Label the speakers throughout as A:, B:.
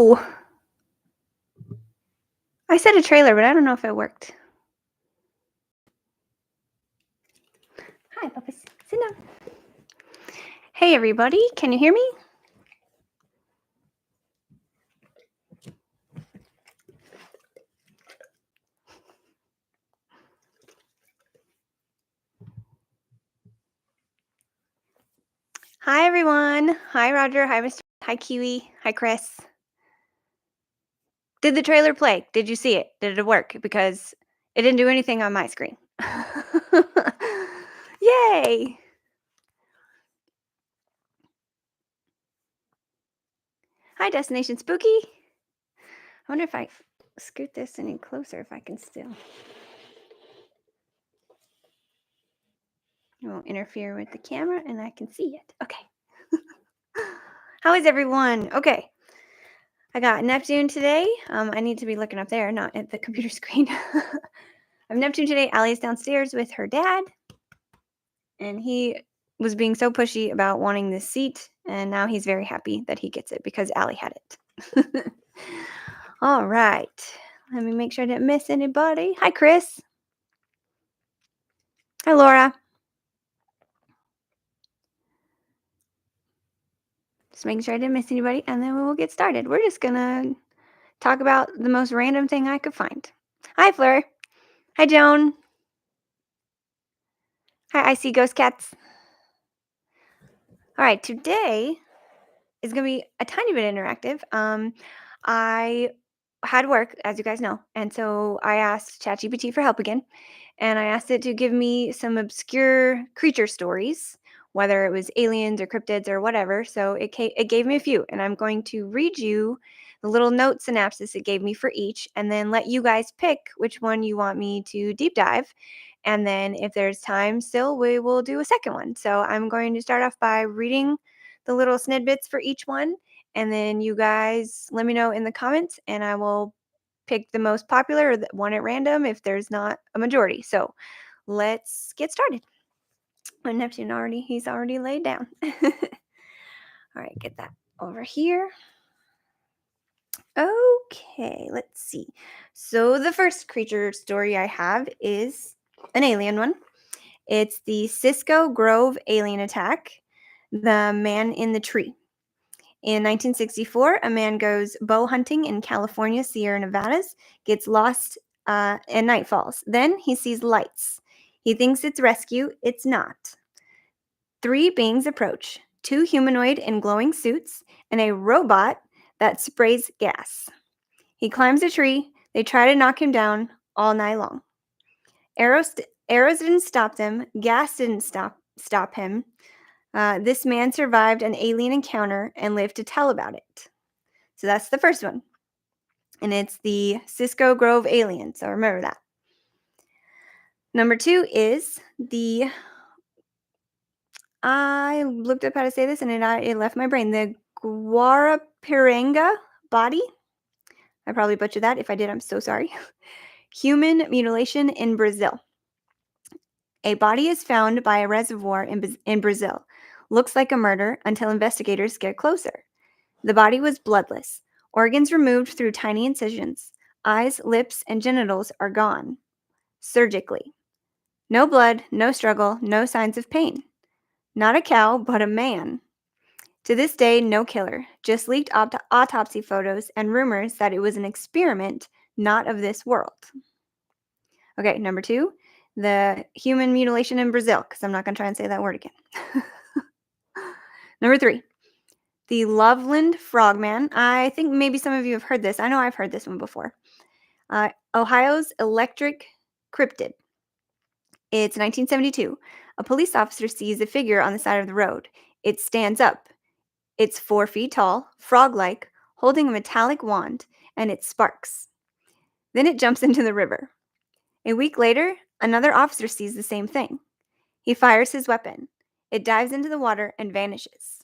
A: Oh, I said a trailer, but I don't know if it worked. Hi, Puppus. Sit down. Hey, everybody. Can you hear me? Hi, everyone. Hi, Roger. Hi, Mr. Hi, Kiwi. Hi, Chris. Did the trailer play? Did you see it? Did it work? Because it didn't do anything on my screen. Yay. Hi, Destination Spooky. I wonder if I scoot this any closer, if I can still. It won't interfere with the camera and I can see it. Okay. How is everyone? Okay. I got Neptune today. I need to be looking up there, not at the computer screen. I have Neptune today. Allie's downstairs with her dad. And he was being so pushy about wanting this seat. And now he's very happy that he gets it because Allie had it. All right. Let me make sure I didn't miss anybody. Hi, Chris. Hi, Laura. Just making sure I didn't miss anybody. And then we will get started. We're just going to talk about the most random thing I could find. Hi, Fleur. Hi, Joan. Hi, I see ghost cats. All right, today is going to be a tiny bit interactive. I had work, as you guys know, and so I asked ChatGPT for help again, and I asked it to give me some obscure creature stories, whether it was aliens or cryptids or whatever. So it gave me a few, and I'm going to read you the little note synopsis it gave me for each, and then let you guys pick which one you want me to deep dive. And then if there's time still, we will do a second one. So I'm going to start off by reading the little snidbits for each one. And then you guys let me know in the comments and I will pick the most popular or the one at random if there's not a majority. So let's get started. And Neptune he's already laid down. All right, get that over here. Okay, let's see. So the first creature story I have is an alien one. It's the Cisco Grove alien attack, the man in the tree. In 1964, a man goes bow hunting in California, Sierra Nevadas, gets lost, and night falls. Then he sees lights. He thinks it's rescue. It's not. Three beings approach, two humanoid in glowing suits, and a robot that sprays gas. He climbs a tree. They try to knock him down all night long. Arrows didn't stop them. Gas didn't stop him. This man survived an alien encounter and lived to tell about it. So that's the first one. And it's the Cisco Grove alien. So remember that. Number two is the, I looked up how to say this and it left my brain. The Guarapiranga body. I probably butchered that. If I did, I'm so sorry. Human mutilation in Brazil. A body is found by a reservoir in Brazil. Looks like a murder until investigators get closer. The body was bloodless. Organs removed through tiny incisions. Eyes, lips, and genitals are gone. Surgically. No blood, no struggle, no signs of pain. Not a cow, but a man. To this day, no killer. Just leaked autopsy photos and rumors that it was an experiment not of this world. Okay, number two, the human mutilation in Brazil, because I'm not going to try and say that word again. Number three, the Loveland Frogman. I think maybe some of you have heard this. I know I've heard this one before. Ohio's electric cryptid. It's 1972. A police officer sees a figure on the side of the road. It stands up. It's 4 feet tall, frog-like, holding a metallic wand, and it sparks. Then it jumps into the river. A week later, another officer sees the same thing. He fires his weapon. It dives into the water and vanishes.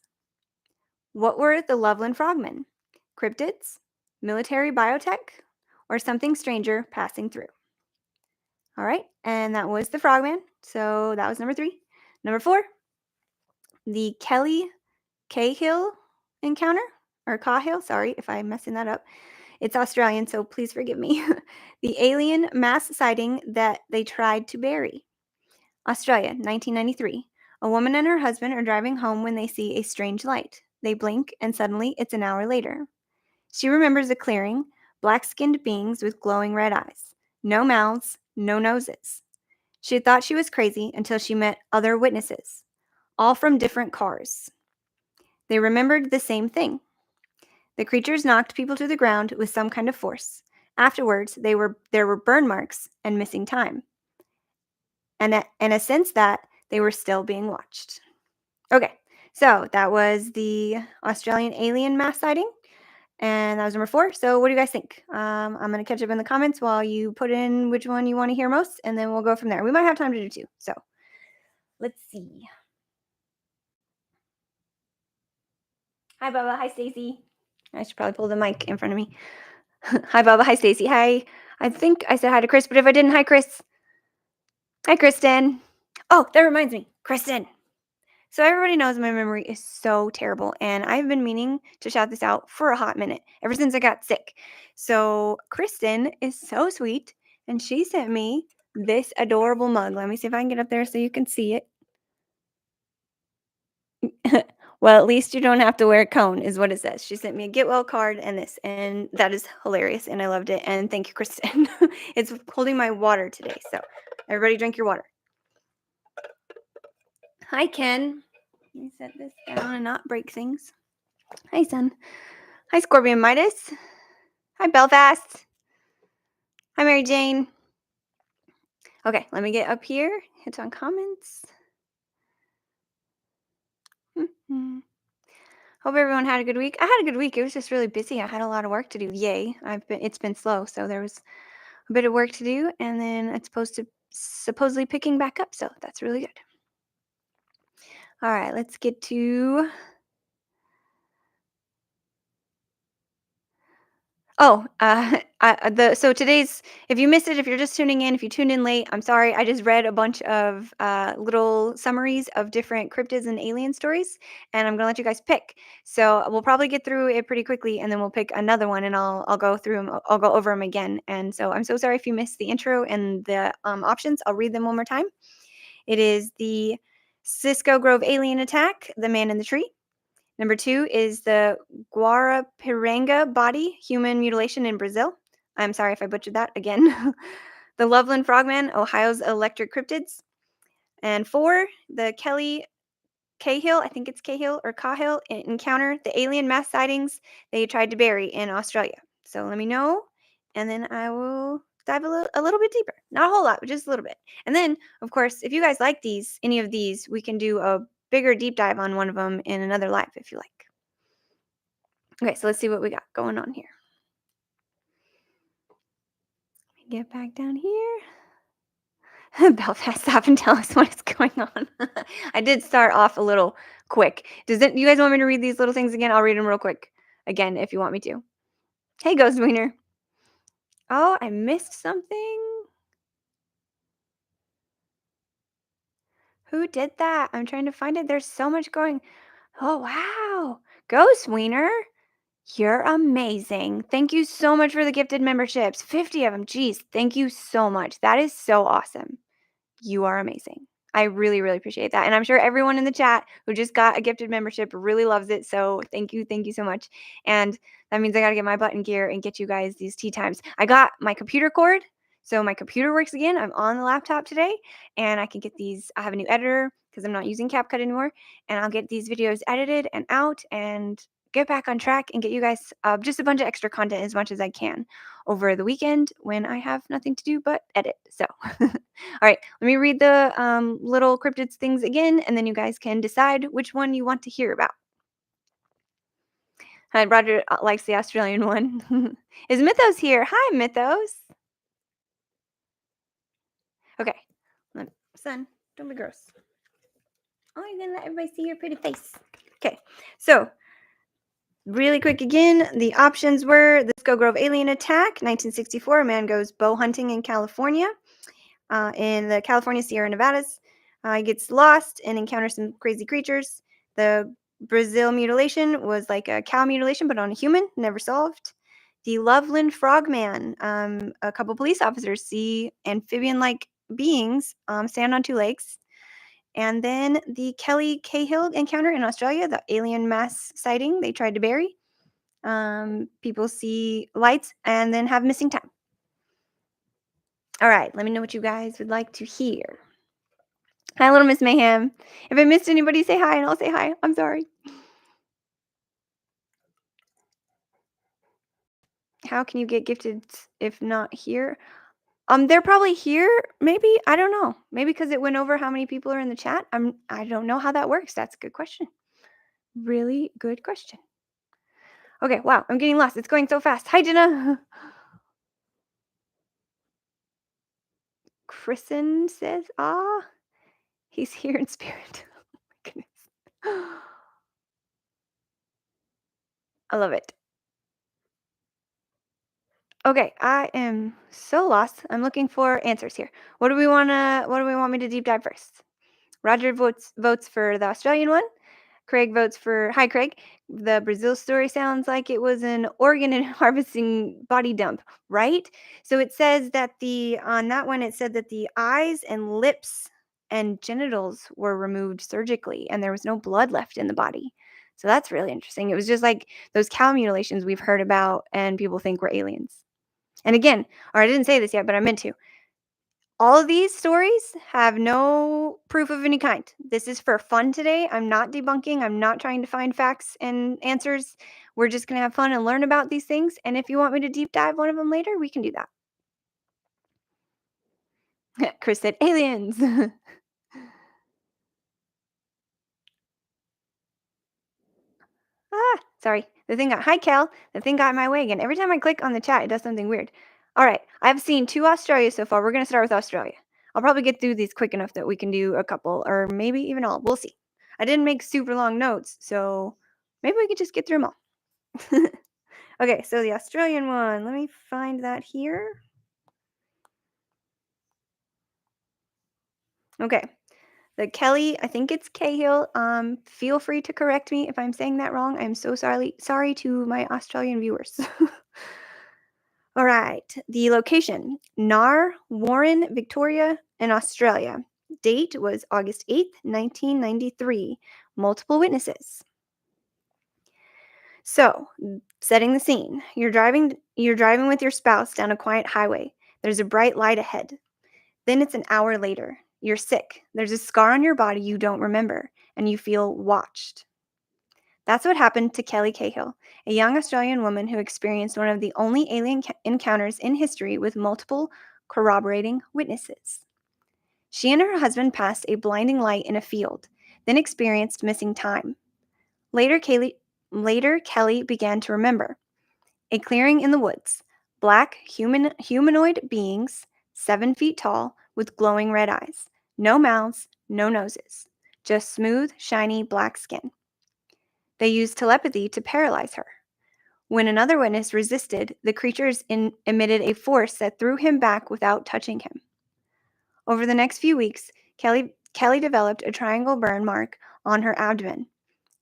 A: What were the Loveland Frogmen? Cryptids? Military biotech? Or something stranger passing through? All right, and that was the Frogman. So that was number three. Number four, the Cahill encounter. or Cahill. Sorry if I'm messing that up. It's Australian, so please forgive me. The alien mass sighting that they tried to bury. Australia, 1993. A woman and her husband are driving home when they see a strange light. They blink, and suddenly it's an hour later. She remembers a clearing, black skinned beings with glowing red eyes. No mouths, no noses. She had thought she was crazy until she met other witnesses, all from different cars. They remembered the same thing. The creatures knocked people to the ground with some kind of force. Afterwards, there were burn marks and missing time. And a sense that they were still being watched. Okay, so that was the Australian alien mass sighting, and that was number 4. So what do you guys think? I'm going to catch up in the comments while you put in which one you want to hear most, and then we'll go from there. We might have time to do 2, so let's see. Hi, Bubba. Hi, Stacy. I should probably pull the mic in front of me. Hi, Bubba. Hi, Stacy. Hi. I think I said hi to Chris, but if I didn't, hi, Chris. Hi, Kristen. Oh, that reminds me. Kristen. So everybody knows my memory is so terrible, and I've been meaning to shout this out for a hot minute, ever since I got sick. So Kristen is so sweet, and she sent me this adorable mug. Let me see if I can get up there so you can see it. Well, at least you don't have to wear a cone, is what it says. She sent me a get well card and this, and that is hilarious, and I loved it. And thank you, Kristen. It's holding my water today, so everybody drink your water. Hi, Ken. Let me set this down and not break things. Hi, son. Hi, Scorpion Midas. Hi, Belfast. Hi, Mary Jane. Okay, let me get up here. Hit on comments. Hope everyone had a good week. I had a good week. It was just really busy. I had a lot of work to do. Yay! It's been slow, so there was a bit of work to do, and then it's supposedly picking back up. So that's really good. All right, let's get to. Oh, so today's, if you missed it, if you're just tuning in, if you tuned in late, I'm sorry. I just read a bunch of little summaries of different cryptids and alien stories, and I'm gonna let you guys pick. So we'll probably get through it pretty quickly, and then we'll pick another one, and I'll go through them. I'll go over them again. And so I'm so sorry if you missed the intro and the options. I'll read them one more time. It is the Cisco Grove alien attack, the man in the tree. Number 2 is the Guarapiranga body human mutilation in Brazil. I'm sorry if I butchered that again. The Loveland Frogman, Ohio's electric cryptids. And 4, the Cahill, I think it's Cahill or Cahill encounter, the alien mass sightings they tried to bury in Australia. So let me know, and then I will dive a little bit deeper. Not a whole lot, but just a little bit. And then, of course, if you guys like any of these, we can do a bigger deep dive on one of them in another live if you like. Okay, so let's see what we got going on here. Let me get back down here. Belfast, stop and tell us what is going on. I did start off a little quick. You guys want me to read these little things again? I'll read them real quick again if you want me to. Hey, Ghost Wiener. Oh, I missed something. Who did that? I'm trying to find it. There's so much going. Oh, wow. Ghost Wiener, you're amazing. Thank you so much for the gifted memberships. 50 of them. Geez, thank you so much. That is so awesome. You are amazing. I really, really appreciate that. And I'm sure everyone in the chat who just got a gifted membership really loves it. So thank you so much. And that means I got to get my butt in gear and get you guys these tea times. I got my computer cord. So my computer works again. I'm on the laptop today, and I can get these. I have a new editor because I'm not using CapCut anymore. And I'll get these videos edited and out and get back on track and get you guys just a bunch of extra content as much as I can over the weekend when I have nothing to do but edit. So, all right, let me read the little cryptids things again, and then you guys can decide which one you want to hear about. Hi, Roger likes the Australian one. Is Mythos here? Hi, Mythos. Okay, son, don't be gross. Oh, you're gonna let everybody see your pretty face. Okay, so really quick again, the options were the Cisco Grove alien attack, 1964. A man goes bow hunting in California, in the California Sierra Nevadas. He gets lost and encounters some crazy creatures. The Brazil mutilation was like a cow mutilation, but on a human, never solved. The Loveland Frogman, a couple police officers see amphibian-like beings stand on two legs. And then the Kelly Cahill encounter in Australia, the alien mass sighting they tried to bury. People see lights and then have missing time. All right, let me know what you guys would like to hear. Hi, little Miss Mayhem. If I missed anybody, say hi and I'll say hi. I'm sorry. How can you get gifted if not here? They're probably here, maybe. I don't know. Maybe because it went over how many people are in the chat. I don't know how that works. That's a good question. Really good question. Okay, wow, I'm getting lost. It's going so fast. Hi, Jenna. Kristen says, ah, he's here in spirit. Oh my goodness. I love it. Okay, I am so lost. I'm looking for answers here. What do we want me to deep dive first? Roger votes for the Australian one. Craig votes for hi Craig. The Brazil story sounds like it was an organ and harvesting body dump, right? So it says that the on that one it said that the eyes and lips and genitals were removed surgically and there was no blood left in the body. So that's really interesting. It was just like those cow mutilations we've heard about and people think were aliens. And again, or I didn't say this yet, but I meant to. All of these stories have no proof of any kind. This is for fun today. I'm not debunking. I'm not trying to find facts and answers. We're just going to have fun and learn about these things. And if you want me to deep dive one of them later, we can do that. Chris said aliens. Sorry. The thing got, hi, Cal. The thing got in my way again. Every time I click on the chat, it does something weird. All right. I've seen 2 Australia so far. We're going to start with Australia. I'll probably get through these quick enough that we can do a couple or maybe even all. We'll see. I didn't make super long notes, so maybe we could just get through them all. Okay, so the Australian one. Let me find that here. Okay. The Kelly, I think it's Cahill. Feel free to correct me if I'm saying that wrong. I'm so sorry to my Australian viewers. All right. The location, Nar, Warren, Victoria, in Australia. Date was August 8th, 1993. Multiple witnesses. So, setting the scene. You're driving with your spouse down a quiet highway. There's a bright light ahead. Then it's an hour later. You're sick. There's a scar on your body you don't remember, and you feel watched. That's what happened to Kelly Cahill, a young Australian woman who experienced one of the only alien encounters in history with multiple corroborating witnesses. She and her husband passed a blinding light in a field, then experienced missing time. Later, Kelly began to remember a clearing in the woods, black humanoid beings, 7 feet tall, with glowing red eyes, no mouths, no noses, just smooth, shiny black skin. They used telepathy to paralyze her. When another witness resisted, the creatures emitted a force that threw him back without touching him. Over the next few weeks, Kelly developed a triangle burn mark on her abdomen.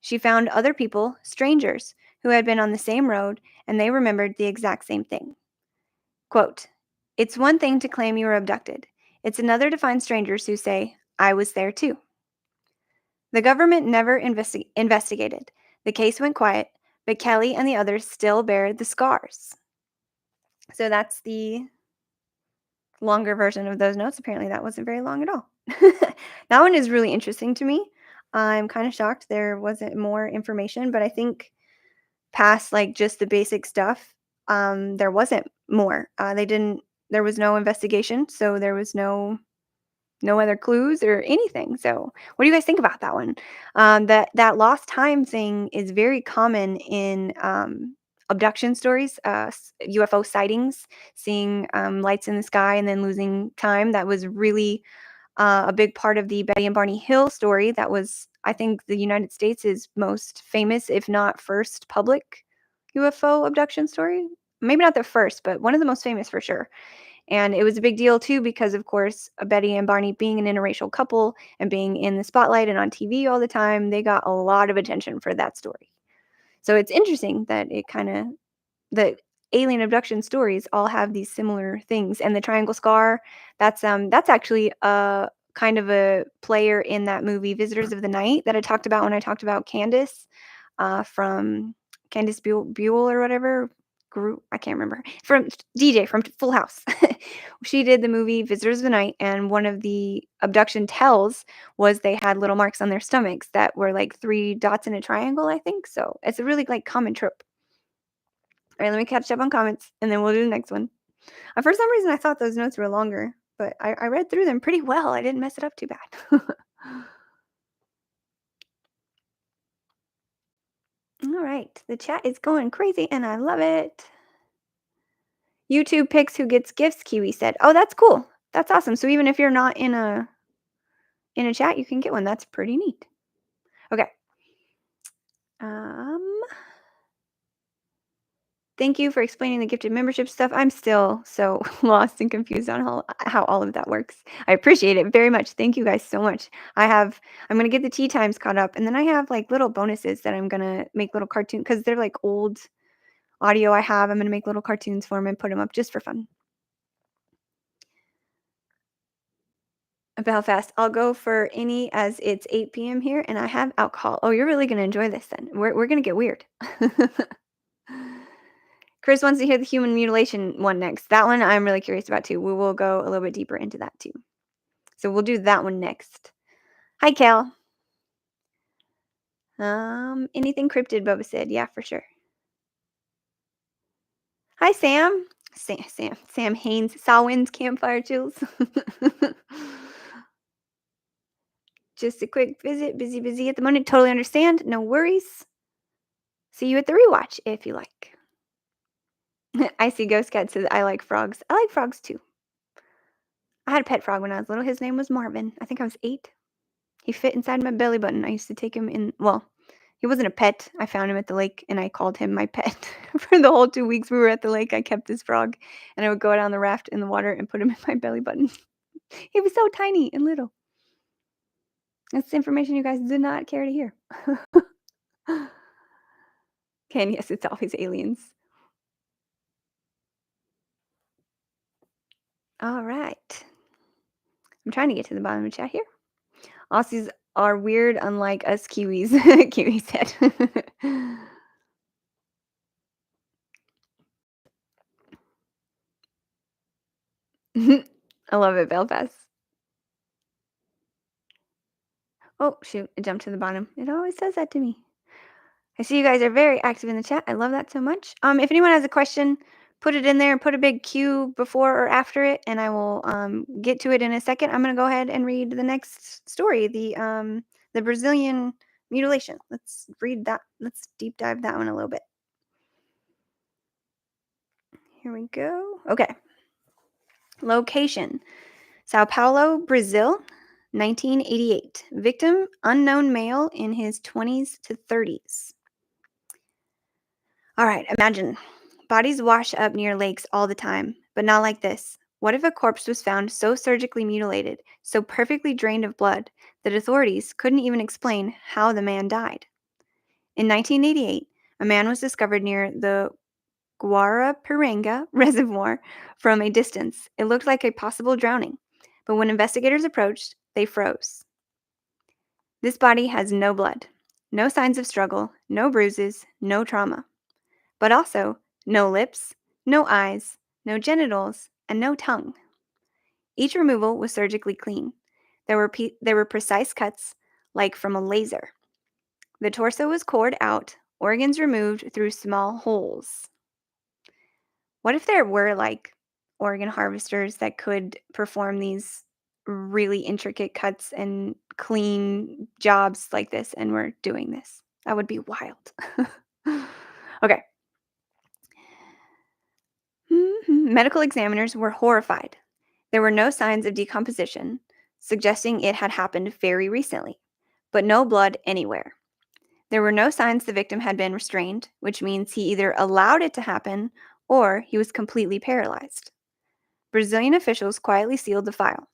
A: She found other people, strangers, who had been on the same road, and they remembered the exact same thing. Quote, "It's one thing to claim you were abducted. It's another to find strangers who say, 'I was there too.'" The government never investigated. The case went quiet, but Kelly and the others still bear the scars. So that's the longer version of those notes. Apparently, that wasn't very long at all. That one is really interesting to me. I'm kind of shocked there wasn't more information, but I think past like just the basic stuff, there wasn't more. There was no investigation, so there was no other clues or anything. So, what do you guys think about that one? That lost time thing is very common in abduction stories, UFO sightings, seeing lights in the sky and then losing time. That was really a big part of the Betty and Barney Hill story. That was, I think, the United States' most famous, if not first, public UFO abduction story. Maybe not the first, but one of the most famous for sure. And it was a big deal too because, of course, Betty and Barney being an interracial couple and being in the spotlight and on TV all the time, they got a lot of attention for that story. So it's interesting that the alien abduction stories all have these similar things. And the triangle scar, that's actually a kind of a player in that movie Visitors of the Night that I talked about when I talked about Candace, from Candace Buell or whatever group. I can't remember. From DJ from Full House. She did the movie Visitors of the Night, and one of the abduction tells was they had little marks on their stomachs that were like three dots in a triangle, I think. So it's a really like common trope. All right, let me catch up on comments and then we'll do the next one. For some reason, I thought those notes were longer, but I read through them pretty well. I didn't mess it up too bad. All right, the chat is going crazy and I love it. YouTube picks who gets gifts, Kiwi said. Oh, that's cool. That's awesome. So even if you're not in a chat, you can get one. That's pretty neat. Okay. Thank you for explaining the gifted membership stuff. I'm still so lost and confused on how all of that works. I appreciate it very much. Thank you guys so much. I'm gonna get the tea times caught up, and then I have like little bonuses that I'm gonna make little cartoons because they're like old audio I have. I'm gonna make little cartoons for them and put them up just for fun. Belfast, I'll go for any as it's 8 p.m. here and I have alcohol. Oh, you're really gonna enjoy this then. We're gonna get weird. Chris wants to hear the human mutilation one next. That one I'm really curious about too. We will go a little bit deeper into that too. So we'll do that one next. Hi, Cal. Anything cryptid, Boba said. Yeah, for sure. Hi, Sam. Sam Haynes. Sawin's campfire chills. Just a quick visit. Busy at the moment. Totally understand. No worries. See you at the rewatch if you like. I see Ghost Cat says I like frogs. I like frogs too. I had a pet frog when I was little. His name was Marvin. I think I was 8. He fit inside my belly button. I used to take him in. Well, he wasn't a pet. I found him at the lake and I called him my pet. For the whole 2 weeks we were at the lake, I kept this frog and I would go down the raft in the water and put him in my belly button. He was so tiny and little. That's information you guys did not care to hear. Ken, yes, it's always aliens. All right. I'm trying to get to the bottom of the chat here. Aussies are weird, unlike us Kiwis. Kiwi said. I love it, Belfast. Oh, shoot. It jumped to the bottom. It always says that to me. I see you guys are very active in the chat. I love that so much. If anyone has a question, put it in there and put a big Q before or after it, and I will get to it in a second. I'm going to go ahead and read the next story, the Brazilian mutilation. Let's read that. Let's deep dive that one a little bit. Here we go. Okay. Location: Sao Paulo, Brazil, 1988. Victim: unknown male in his 20s to 30s. All right, imagine. Bodies wash up near lakes all the time, but not like this. What if a corpse was found so surgically mutilated, so perfectly drained of blood, that authorities couldn't even explain how the man died? In 1988, a man was discovered near the Guarapiranga Reservoir from a distance. It looked like a possible drowning, but when investigators approached, they froze. This body has no blood, no signs of struggle, no bruises, no trauma, but also no lips, no eyes, no genitals, and no tongue. Each removal was surgically clean. There were precise cuts, like from a laser. The torso was cored out, organs removed through small holes. What if there were like organ harvesters that could perform these really intricate cuts and clean jobs like this and were doing this? That would be wild. Okay. Medical examiners were horrified. There were no signs of decomposition, suggesting it had happened very recently, but no blood anywhere. There were no signs the victim had been restrained, which means he either allowed it to happen or he was completely paralyzed. Brazilian officials quietly sealed the file.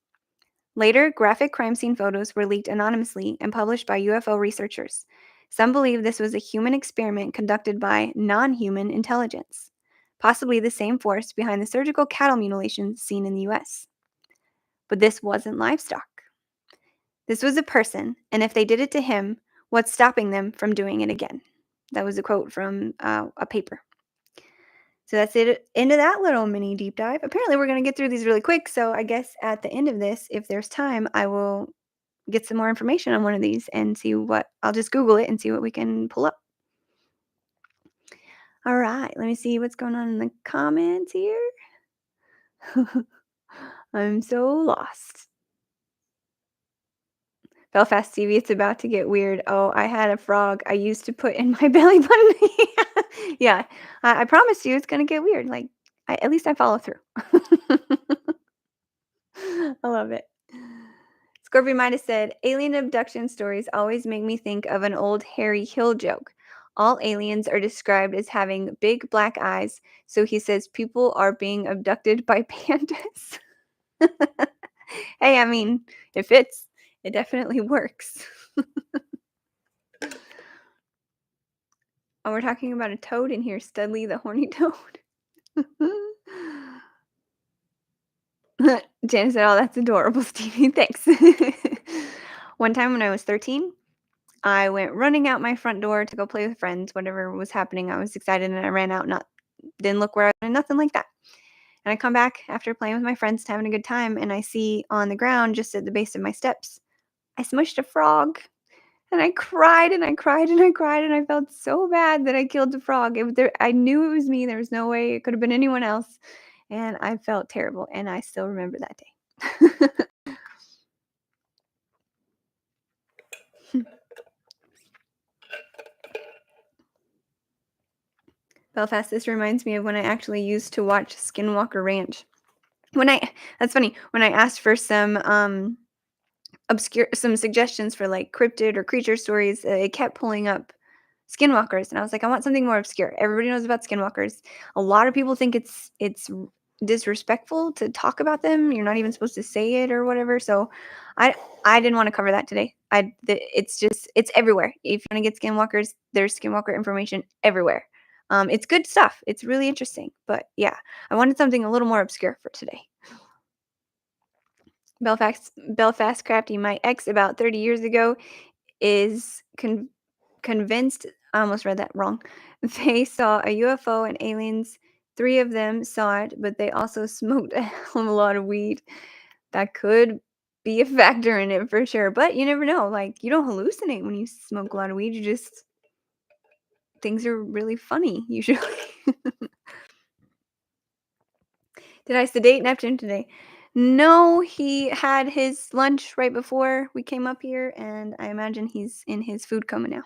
A: Later, graphic crime scene photos were leaked anonymously and published by UFO researchers. Some believe this was a human experiment conducted by non human intelligence, possibly the same force behind the surgical cattle mutilation seen in the US. But this wasn't livestock. This was a person, and if they did it to him, what's stopping them from doing it again? That was a quote from a paper. So that's it. End of that little mini deep dive. Apparently, we're going to get through these really quick. So I guess at the end of this, if there's time, I will get some more information on one of these and see what I'll just Google it and see what we can pull up. All right, let me see what's going on in the comments here. I'm so lost. Belfast TV, it's about to get weird. Oh, I had a frog I used to put in my belly button. Yeah, I promise you it's going to get weird. Like, at least I follow through. I love it. Scorpion Midas said, alien abduction stories always make me think of an old Harry Hill joke. All aliens are described as having big black eyes, so he says people are being abducted by pandas. Hey, I mean, it fits. It definitely works. Oh, we're talking about a toad in here, Studley the horny toad. Janice said, oh, that's adorable, Stevie. Thanks. One time when I was 13, I went running out my front door to go play with friends. Whatever was happening, I was excited and I ran out, didn't look where I went, nothing like that. And I come back after playing with my friends, having a good time, and I see on the ground just at the base of my steps, I smushed a frog. And I cried and I cried and I cried and I felt so bad that I killed the frog. I knew it was me. There was no way it could have been anyone else. And I felt terrible. And I still remember that day. Belfast, this reminds me of when I actually used to watch Skinwalker Ranch. That's funny, when I asked for some some suggestions for like cryptid or creature stories, it kept pulling up skinwalkers, and I was like, I want something more obscure. Everybody knows about skinwalkers. A lot of people think it's disrespectful to talk about them. You're not even supposed to say it or whatever. So I didn't want to cover that today. It's everywhere. If you want to get skinwalkers, there's skinwalker information everywhere. It's good stuff. It's really interesting. But yeah, I wanted something a little more obscure for today. Belfast Crafty, my ex about 30 years ago is convinced, I almost read that wrong. They saw a UFO and aliens. 3 of them saw it, but they also smoked a hell of a lot of weed. That could be a factor in it for sure, but you never know. Like, you don't hallucinate when you smoke a lot of weed. You just things are really funny usually. Did I sedate Neptune today? No, he had his lunch right before we came up here, and I imagine he's in his food coma now.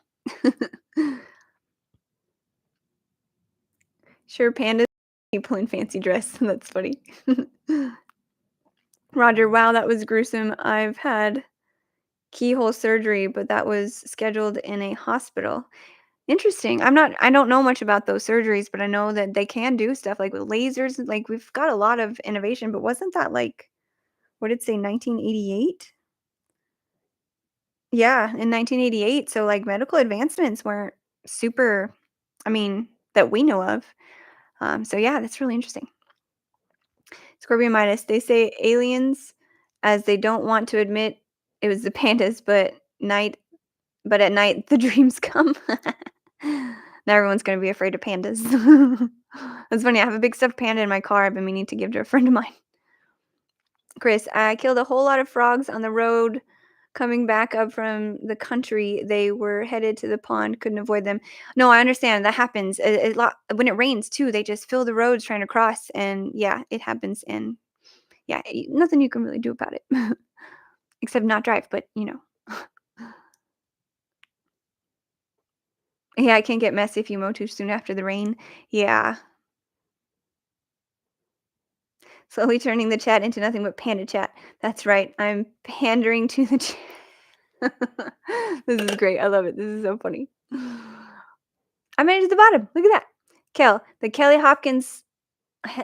A: Sure, pandas people in fancy dress. That's funny. Roger, wow, that was gruesome. I've had keyhole surgery, but that was scheduled in a hospital. Interesting. I don't know much about those surgeries, but I know that they can do stuff like with lasers. Like, we've got a lot of innovation, but wasn't that like, what did it say, 1988? Yeah, in 1988. So like medical advancements weren't super, I mean, that we know of. So yeah, that's really interesting. Scorpion Midas, they say aliens, as they don't want to admit it was the pandas, but at night the dreams come. Now everyone's gonna be afraid of pandas. That's funny. I have a big stuffed panda in my car. I've been meaning to give to a friend of mine. Chris, I killed a whole lot of frogs on the road coming back up from the country. They were headed to the pond, couldn't avoid them. No, I understand that happens a lot when it rains too. They just fill the roads trying to cross, and yeah, it happens. And yeah, nothing you can really do about it except not drive. But yeah, it can get messy if you mow too soon after the rain. Yeah, slowly turning the chat into nothing but panda chat. That's right. I'm pandering to the chat. This is great. I love it. This is so funny. I made it to the bottom. Look at that. Kel, the Kelly Hopkins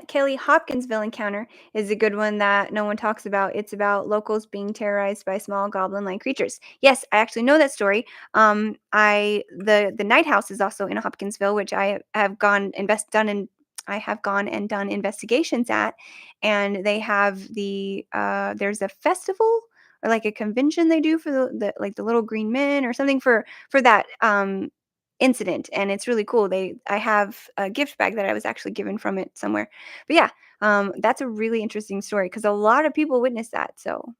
A: Kelly Hopkinsville encounter is a good one that no one talks about. It's about locals being terrorized by small goblin-like creatures. Yes, I actually know that story. The Night House is also in Hopkinsville, which I have gone and done investigations at, and they have there's a festival or like a convention they do for the little green men or something for that incident, and it's really cool. I have a gift bag that I was actually given from it somewhere. But yeah, that's a really interesting story because a lot of people witnessed that. So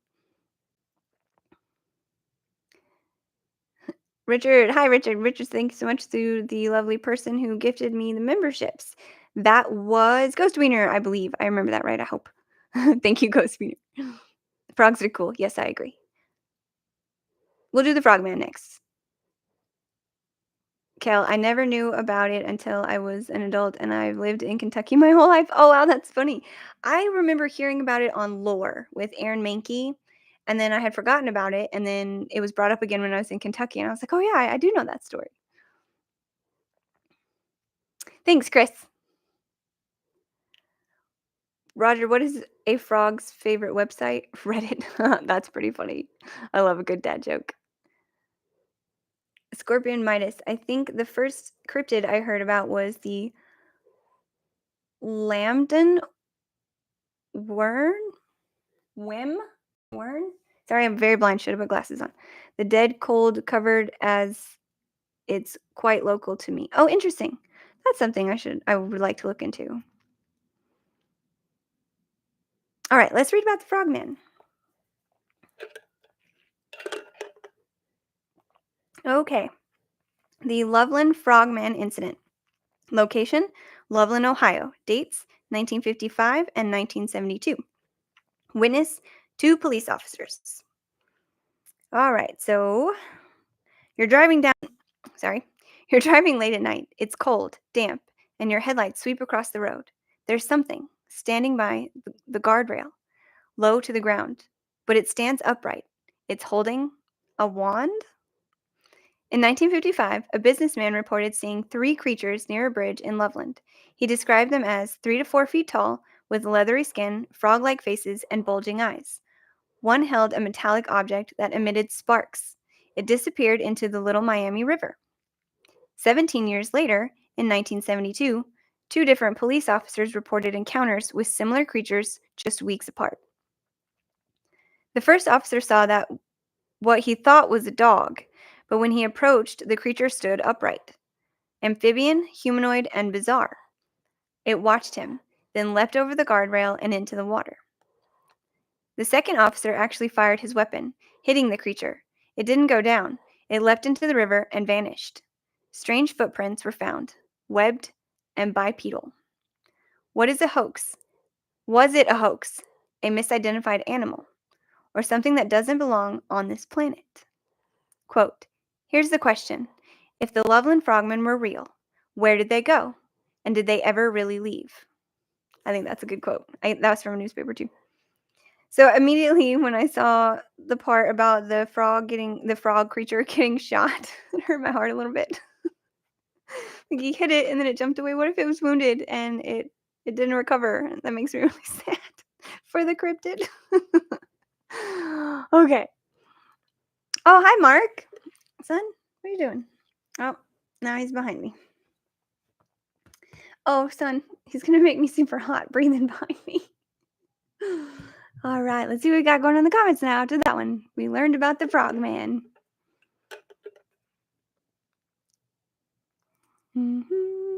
A: Richard, hi Richard. Richard, thanks so much to the lovely person who gifted me the memberships. That was Ghost Wiener, I believe. I remember that right, I hope. Thank you, Ghost Wiener. Frogs are cool. Yes, I agree. We'll do the Frogman next. Kel, I never knew about it until I was an adult, and I've lived in Kentucky my whole life. Oh, wow, that's funny. I remember hearing about it on Lore with Aaron Mahnke, and then I had forgotten about it, and then it was brought up again when I was in Kentucky, and I was like, "Oh, yeah, I do know that story." Thanks, Chris. Roger, what is a frog's favorite website? Reddit. That's pretty funny. I love a good dad joke. Scorpion Midas. I think the first cryptid I heard about was the Lambton worm. Whim? Wern? Sorry, I'm very blind. Should have put glasses on. The dead cold covered as it's quite local to me. Oh, interesting. That's something I would like to look into. All right, let's read about the frogman. Okay. The Loveland Frogman incident. Location: Loveland, Ohio. Dates: 1955 and 1972. Witness: two police officers. All right, so you're driving down sorry. You're driving late at night. It's cold, damp, and your headlights sweep across the road. There's something standing by the guardrail, low to the ground, but it stands upright. It's holding a wand. In 1955, a businessman reported seeing three creatures near a bridge in Loveland. He described them as 3 to 4 feet tall, with leathery skin, frog like faces, and bulging eyes. One held a metallic object that emitted sparks. It disappeared into the Little Miami River. 17 years later, in 1972, two different police officers reported encounters with similar creatures just weeks apart. The first officer saw that what he thought was a dog, but when he approached, the creature stood upright. Amphibian, humanoid, and bizarre. It watched him, then leapt over the guardrail and into the water. The second officer actually fired his weapon, hitting the creature. It didn't go down. It leapt into the river and vanished. Strange footprints were found, webbed and bipedal. What is a hoax? Was it a hoax, a misidentified animal, or something that doesn't belong on this planet? Quote, here's the question. If the Loveland Frogmen were real, where did they go? And did they ever really leave? I think that's a good quote. That was from a newspaper too. So immediately when I saw the part about the frog creature getting shot, it hurt my heart a little bit. Like he hit it and then it jumped away. What if it was wounded and it didn't recover? That makes me really sad for the cryptid. Okay. Oh, hi, Mark. Son, what are you doing? Oh, now he's behind me. Oh, son, he's going to make me super hot breathing behind me. All right, let's see what we got going on in the comments now after that one. We learned about the frogman. Mm-hmm.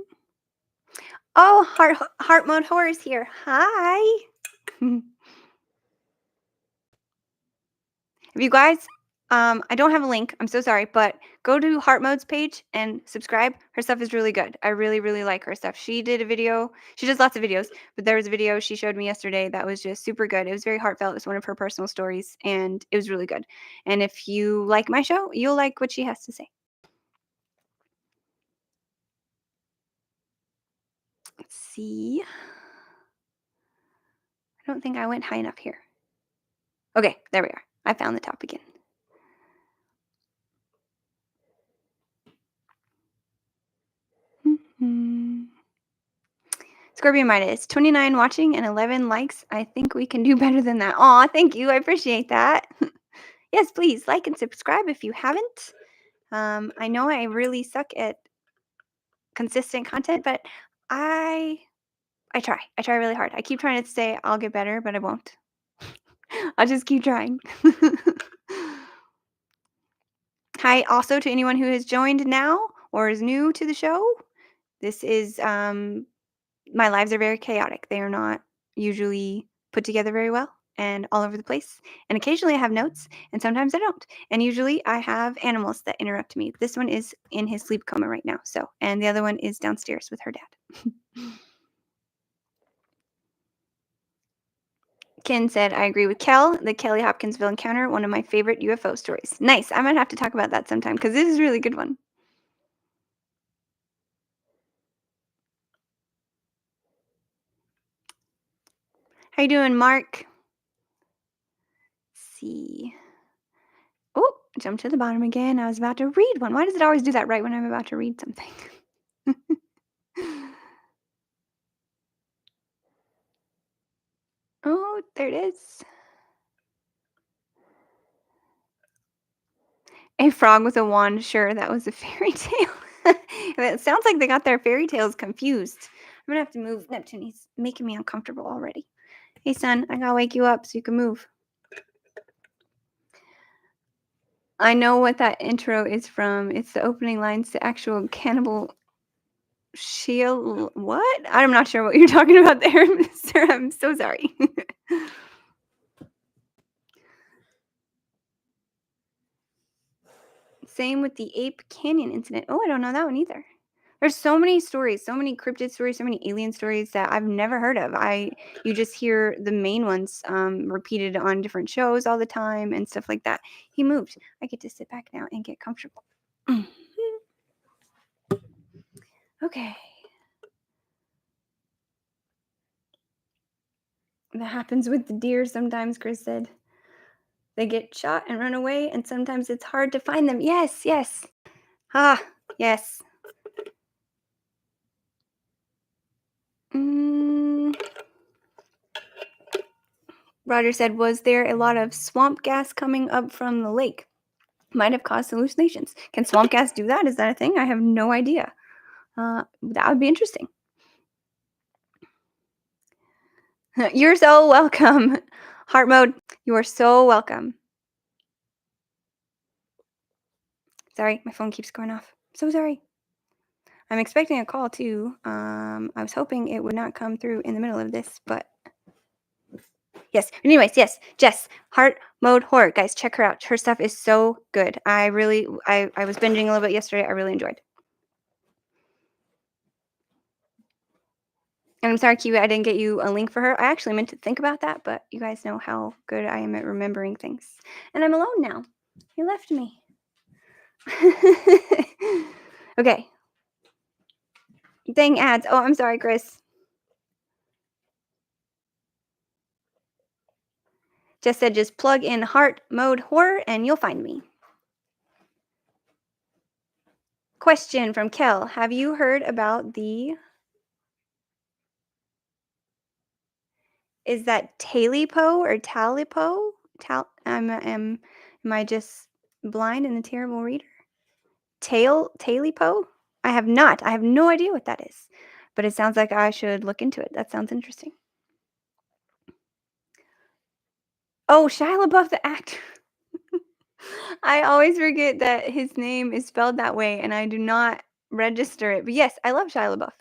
A: Oh, heart mode horror is here. Hi. If you guys, I don't have a link. I'm so sorry, but go to Heart Mode's page and subscribe. Her stuff is really good. I really, really like her stuff. She did a video. She does lots of videos, but there was a video she showed me yesterday that was just super good. It was very heartfelt. It was one of her personal stories, and it was really good. And if you like my show, you'll like what she has to say. Let's see. I don't think I went high enough here. Okay, there we are. I found the top again. Scorpion Midas, 29 watching and 11 likes. I think we can do better than that. Aw, thank you. I appreciate that. Yes, please like and subscribe if you haven't. I know I really suck at consistent content, but I I try. I try really hard. I keep trying to say I'll get better, but I won't. I'll just keep trying. Hi, also to anyone who has joined now or is new to the show. This is my lives are very chaotic. They are not usually put together very well and all over the place. And occasionally I have notes and sometimes I don't. And usually I have animals that interrupt me. This one is in his sleep coma right now. So, and the other one is downstairs with her dad. Ken said, I agree with Kel. The Kelly Hopkinsville encounter, one of my favorite UFO stories. Nice. I might have to talk about that sometime because this is a really good one. How you doing, Mark? Let's see. Oh, jump to the bottom again. I was about to read one. Why does it always do that right when I'm about to read something? Oh, there it is. A frog with a wand. Sure, that was a fairy tale. It sounds like they got their fairy tales confused. I'm gonna have to move Neptune. He's making me uncomfortable already. Hey, son, I gotta wake you up so you can move. I know what that intro is from. It's the opening lines to actual Cannibal Shield. What? I'm not sure what you're talking about there, mister. I'm so sorry. Same with the Ape Canyon incident. Oh, I don't know that one either. There's so many stories, so many cryptid stories, so many alien stories that I've never heard of. You just hear the main ones repeated on different shows all the time and stuff like that. He moved. I get to sit back now and get comfortable. Okay. That happens with the deer sometimes, Chris said. They get shot and run away, and sometimes it's hard to find them. Yes, yes. Ah, yes. Roger said, was there a lot of swamp gas coming up from the lake? Might have caused hallucinations. Can swamp gas do that? Is that a thing? I have no idea. That would be interesting. You're so welcome. Heart mode, you are so welcome. Sorry, my phone keeps going off. So sorry. I'm expecting a call too. I was hoping it would not come through in the middle of this, but yes. Anyways, yes, Jess, Heart Mode Horror. Guys, check her out. Her stuff is so good. I was binging a little bit yesterday. I really enjoyed. And I'm sorry, Kiwi, I didn't get you a link for her. I actually meant to think about that, but you guys know how good I am at remembering things. And I'm alone now. He left me. Okay. Dang ads. Oh, I'm sorry, Chris. Just said just plug in Heart Mode Horror and you'll find me. Question from Kel. Have you heard about the... Is that Talipo or Talipo? Am I just blind and a terrible reader? Talipo? I have not. I have no idea what that is. But it sounds like I should look into it. That sounds interesting. Oh, Shia LaBeouf, the actor. I always forget that his name is spelled that way, and I do not register it. But yes, I love Shia LaBeouf.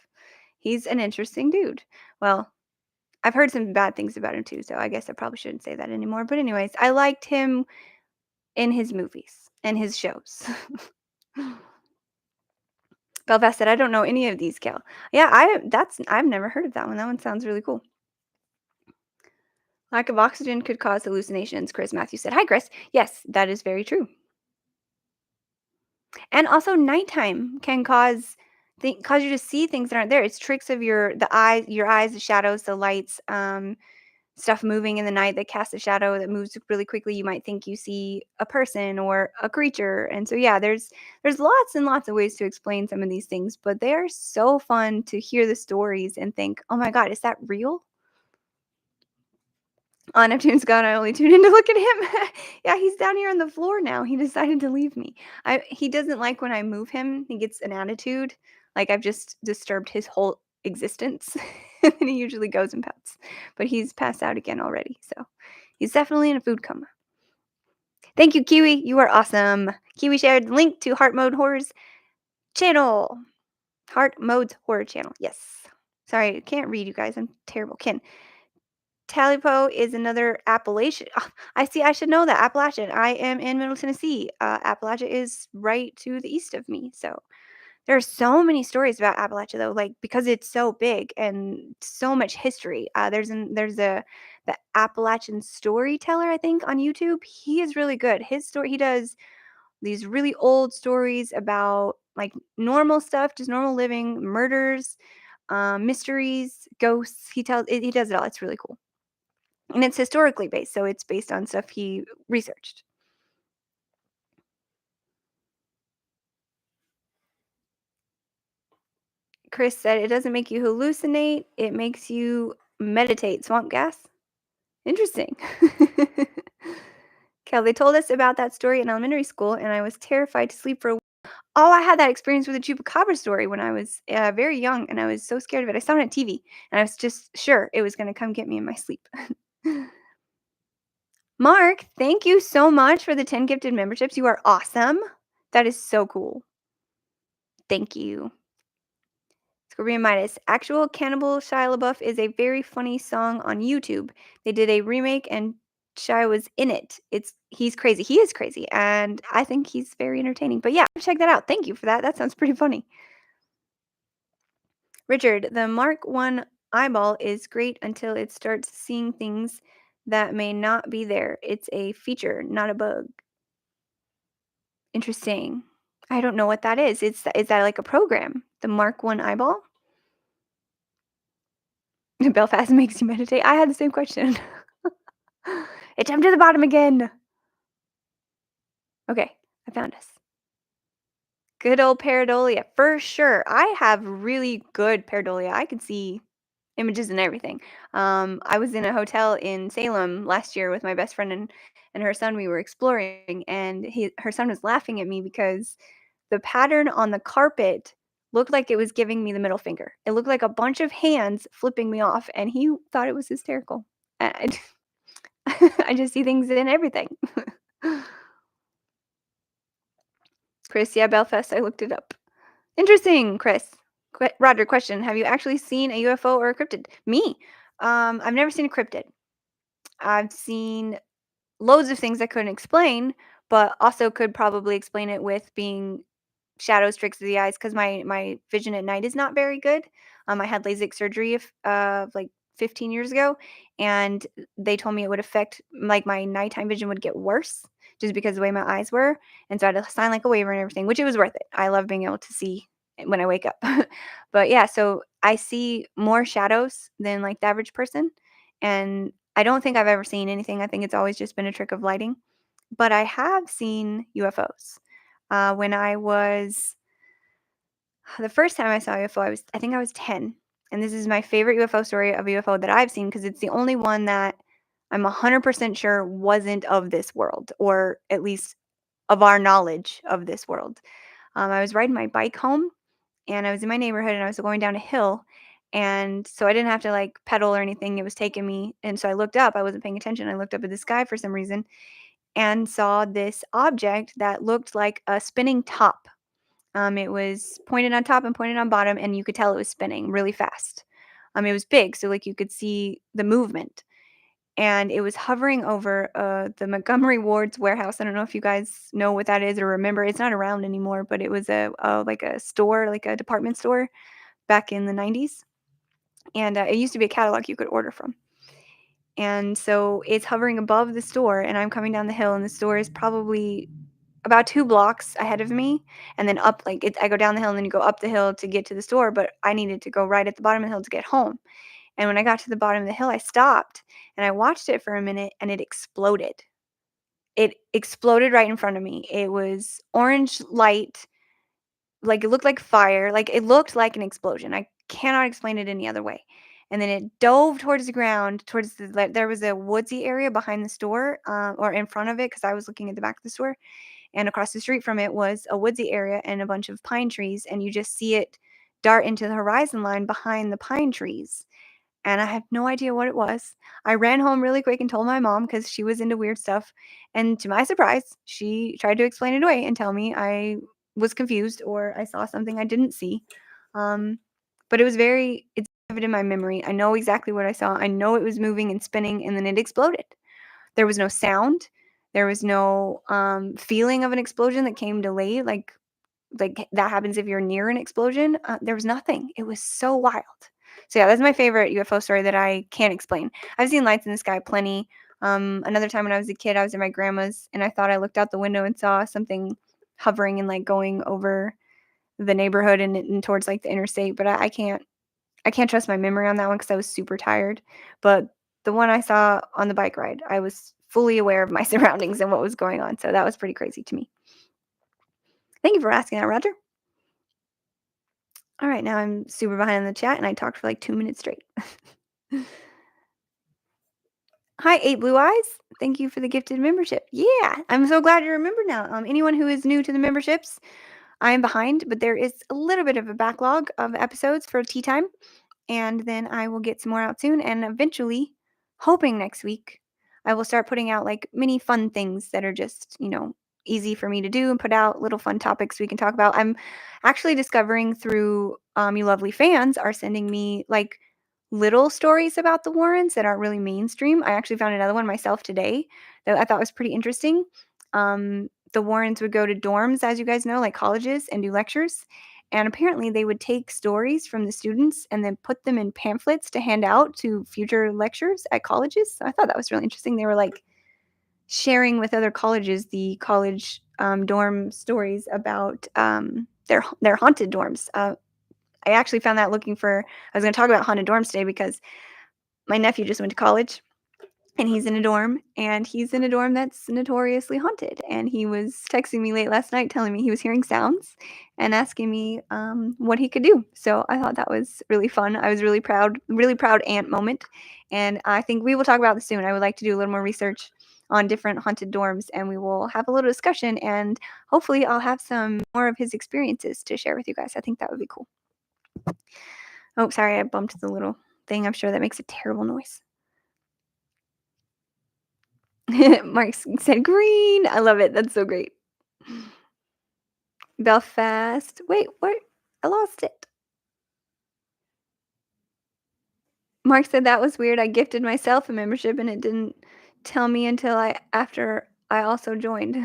A: He's an interesting dude. Well, I've heard some bad things about him too, so I guess I probably shouldn't say that anymore. But anyways, I liked him in his movies and his shows. Belfast said, "I don't know any of these, Cal." Yeah, I've never heard of that one. That one sounds really cool. Lack of oxygen could cause hallucinations, Chris Matthews said. Hi, Chris. Yes, that is very true. And also, nighttime can cause you to see things that aren't there. It's tricks of your eyes, the shadows, the lights. stuff moving in the night that casts a shadow that moves really quickly, you might think you see a person or a creature. And so yeah, there's lots and lots of ways to explain some of these things, but they are so fun to hear the stories and think, "Oh my god, is that real?" Oh, Neptune's gone. I only tuned in to look at him. Yeah, he's down here on the floor now. He decided to leave me. He doesn't like when I move him. He gets an attitude, like I've just disturbed his whole existence. And then he usually goes and pouts. But he's passed out again already, so he's definitely in a food coma. Thank you, Kiwi. You are awesome. Kiwi shared the link to Heart Mode Horror's channel. Heart Mode's horror channel. Yes. Sorry, I can't read, you guys. I'm terrible. Ken. Talipo is another Appalachian. I see. I should know that Appalachian. I am in Middle Tennessee. Appalachia is right to the east of me. So there are so many stories about Appalachia, though, like because it's so big and so much history. There's a the Appalachian storyteller, I think, on YouTube. He is really good. His story. He does these really old stories about like normal stuff, just normal living, murders, mysteries, ghosts. He does it all. It's really cool. And it's historically based, so it's based on stuff he researched. Chris said it doesn't make you hallucinate, it makes you meditate. Swamp gas? Interesting. Kel, they told us about that story in elementary school, and I was terrified to sleep for a week. Oh, I had that experience with the chupacabra story when I was very young, and I was so scared of it. I saw it on TV, and I was just sure it was going to come get me in my sleep. Mark, thank you so much for the 10 gifted memberships. You are awesome. That is so cool. Thank you. Scorpion Midas. Actual Cannibal Shia LaBeouf is a very funny song on YouTube. They did a remake and Shia was in it. He's crazy. He is crazy. And I think he's very entertaining. But yeah, check that out. Thank you for that. That sounds pretty funny. Richard, the Mark 1 eyeball is great until it starts seeing things that may not be there. It's a feature, not a bug. Interesting. I don't know what that is. Is that like a program? The Mark 1 eyeball? Belfast makes you meditate. I had the same question. It jumped to the bottom again. Okay, I found us. Good old pareidolia, for sure. I have really good pareidolia. I can see images and everything. I was in a hotel in Salem last year with my best friend and her son. We were exploring, and her son was laughing at me because the pattern on the carpet looked like it was giving me the middle finger. It looked like a bunch of hands flipping me off, and he thought it was hysterical. I, I just see things in everything. Chris, yeah, Belfast. I looked it up. Interesting, Chris. Roger, question: have you actually seen a UFO or a cryptid? Me. I've never seen a cryptid. I've seen loads of things I couldn't explain, but also could probably explain it with being shadows, tricks of the eyes, because my vision at night is not very good. I had LASIK surgery like 15 years ago, and they told me it would affect like my nighttime vision would get worse just because of the way my eyes were, and so I had to sign like a waiver and everything, which it was worth it. I love being able to see when I wake up. But yeah, so I see more shadows than like the average person, and I don't think I've ever seen anything. I think it's always just been a trick of lighting, but I have seen UFOs. When I was the first time I saw a UFO, I think I was 10. And this is my favorite UFO story of a UFO that I've seen because it's the only one that I'm 100% sure wasn't of this world, or at least of our knowledge of this world. I was riding my bike home, and I was in my neighborhood, and I was going down a hill. And so I didn't have to like pedal or anything. It was taking me. And so I looked up. I wasn't paying attention. I looked up at the sky for some reason and saw this object that looked like a spinning top. It was pointed on top and pointed on bottom, and you could tell it was spinning really fast. It was big, so like you could see the movement, and it was hovering over the Montgomery Ward's warehouse. I don't know if you guys know what that is or remember. It's not around anymore, but it was a like a store, like a department store back in the 90s, and it used to be a catalog you could order from. And so it's hovering above the store, and I'm coming down the hill, and the store is probably about 2 blocks ahead of me, and then up, like, I go down the hill, and then you go up the hill to get to the store, but I needed to go right at the bottom of the hill to get home, And when I got to the bottom of the hill, I stopped and I watched it for a minute and it exploded. It exploded right in front of me. It was orange light, like, it looked like fire, like, it looked like an explosion. I cannot explain it any other way. And then it dove towards the ground, towards the like, there was a woodsy area behind the store, or in front of it, because I was looking at the back of the store, and across the street from it was a woodsy area and a bunch of pine trees, and you just see it dart into the horizon line behind the pine trees, and I had no idea what it was. I ran home really quick and told my mom because she was into weird stuff, and to my surprise, she tried to explain it away and tell me I was confused or I saw something I didn't see. Um, but it's vivid in my memory. I know exactly what I saw. I know it was moving and spinning, and then it exploded. There was no sound. There was no feeling of an explosion that came delayed, like that happens if you're near an explosion. There was nothing. It was so wild. So yeah, that's my favorite UFO story that I can't explain. I've seen lights in the sky plenty. Another time when I was a kid, I was at my grandma's and I thought I looked out the window and saw something hovering and like going over the neighborhood and towards like the interstate. But I can't trust my memory on that one because I was super tired. But the one I saw on the bike ride, I was fully aware of my surroundings and what was going on. So that was pretty crazy to me. Thank you for asking that, Roger. All right, now I'm super behind in the chat and I talked for like 2 minutes straight. Hi, Eight Blue Eyes. Thank you for the gifted membership. Yeah, I'm so glad you remember now. Anyone who is new to the memberships, I am behind, but there is a little bit of a backlog of episodes for tea time. And then I will get some more out soon. And eventually, hoping next week, I will start putting out like mini fun things that are just, easy for me to do and put out little fun topics we can talk about. I'm actually discovering through you lovely fans are sending me like little stories about the Warrens that aren't really mainstream. I actually found another one myself today that I thought was pretty interesting. The Warrens would go to dorms, as you guys know, like colleges, and do lectures. And apparently, they would take stories from the students and then put them in pamphlets to hand out to future lectures at colleges. So I thought that was really interesting. They were like sharing with other colleges the college dorm stories about their haunted dorms. I actually found that I was going to talk about haunted dorms today because my nephew just went to college and he's in a dorm that's notoriously haunted. And he was texting me late last night telling me he was hearing sounds and asking me what he could do. So I thought that was really fun. I was really proud aunt moment. And I think we will talk about this soon. I would like to do a little more research on different haunted dorms and we will have a little discussion and hopefully I'll have some more of his experiences to share with you guys. I think that would be cool. Oh, sorry, I bumped the little thing. I'm sure that makes a terrible noise. Mark said green. I love it. That's so great. Belfast. Wait, what? I lost it. Mark said that was weird. I gifted myself a membership and it didn't tell me until after I also joined.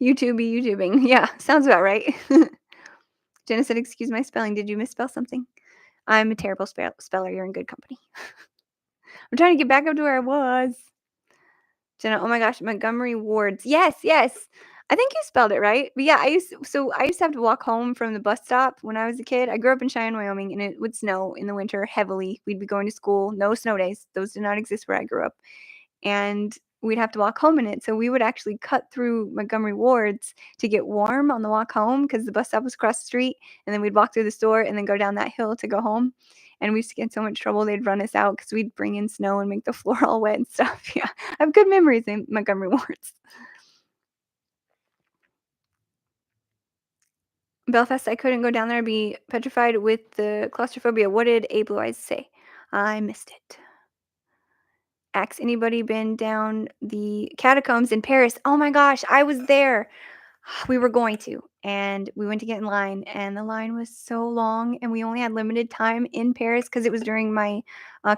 A: YouTubing. Yeah, sounds about right. Jenna said, "Excuse my spelling. Did you misspell something?" I'm a terrible speller. You're in good company. I'm trying to get back up to where I was. Jenna, oh my gosh, Montgomery wards. Yes, yes. I think you spelled it right. But yeah, I used to have to walk home from the bus stop when I was a kid. I grew up in Cheyenne, Wyoming, and it would snow in the winter heavily. We'd be going to school, no snow days. Those did not exist where I grew up. And we'd have to walk home in it. So we would actually cut through Montgomery wards to get warm on the walk home because the bus stop was across the street. And then we'd walk through the store and then go down that hill to go home. And we used to get in so much trouble. They'd run us out because we'd bring in snow and make the floor all wet and stuff. Yeah, I have good memories in Montgomery wards. Belfast, I couldn't go down there. I'd be petrified with the claustrophobia. What did A Blue Eyes say? I missed it. Axe, anybody been down the catacombs in Paris? Oh my gosh, I was there. We were going to, and we went to get in line, and the line was so long, and we only had limited time in Paris because it was during my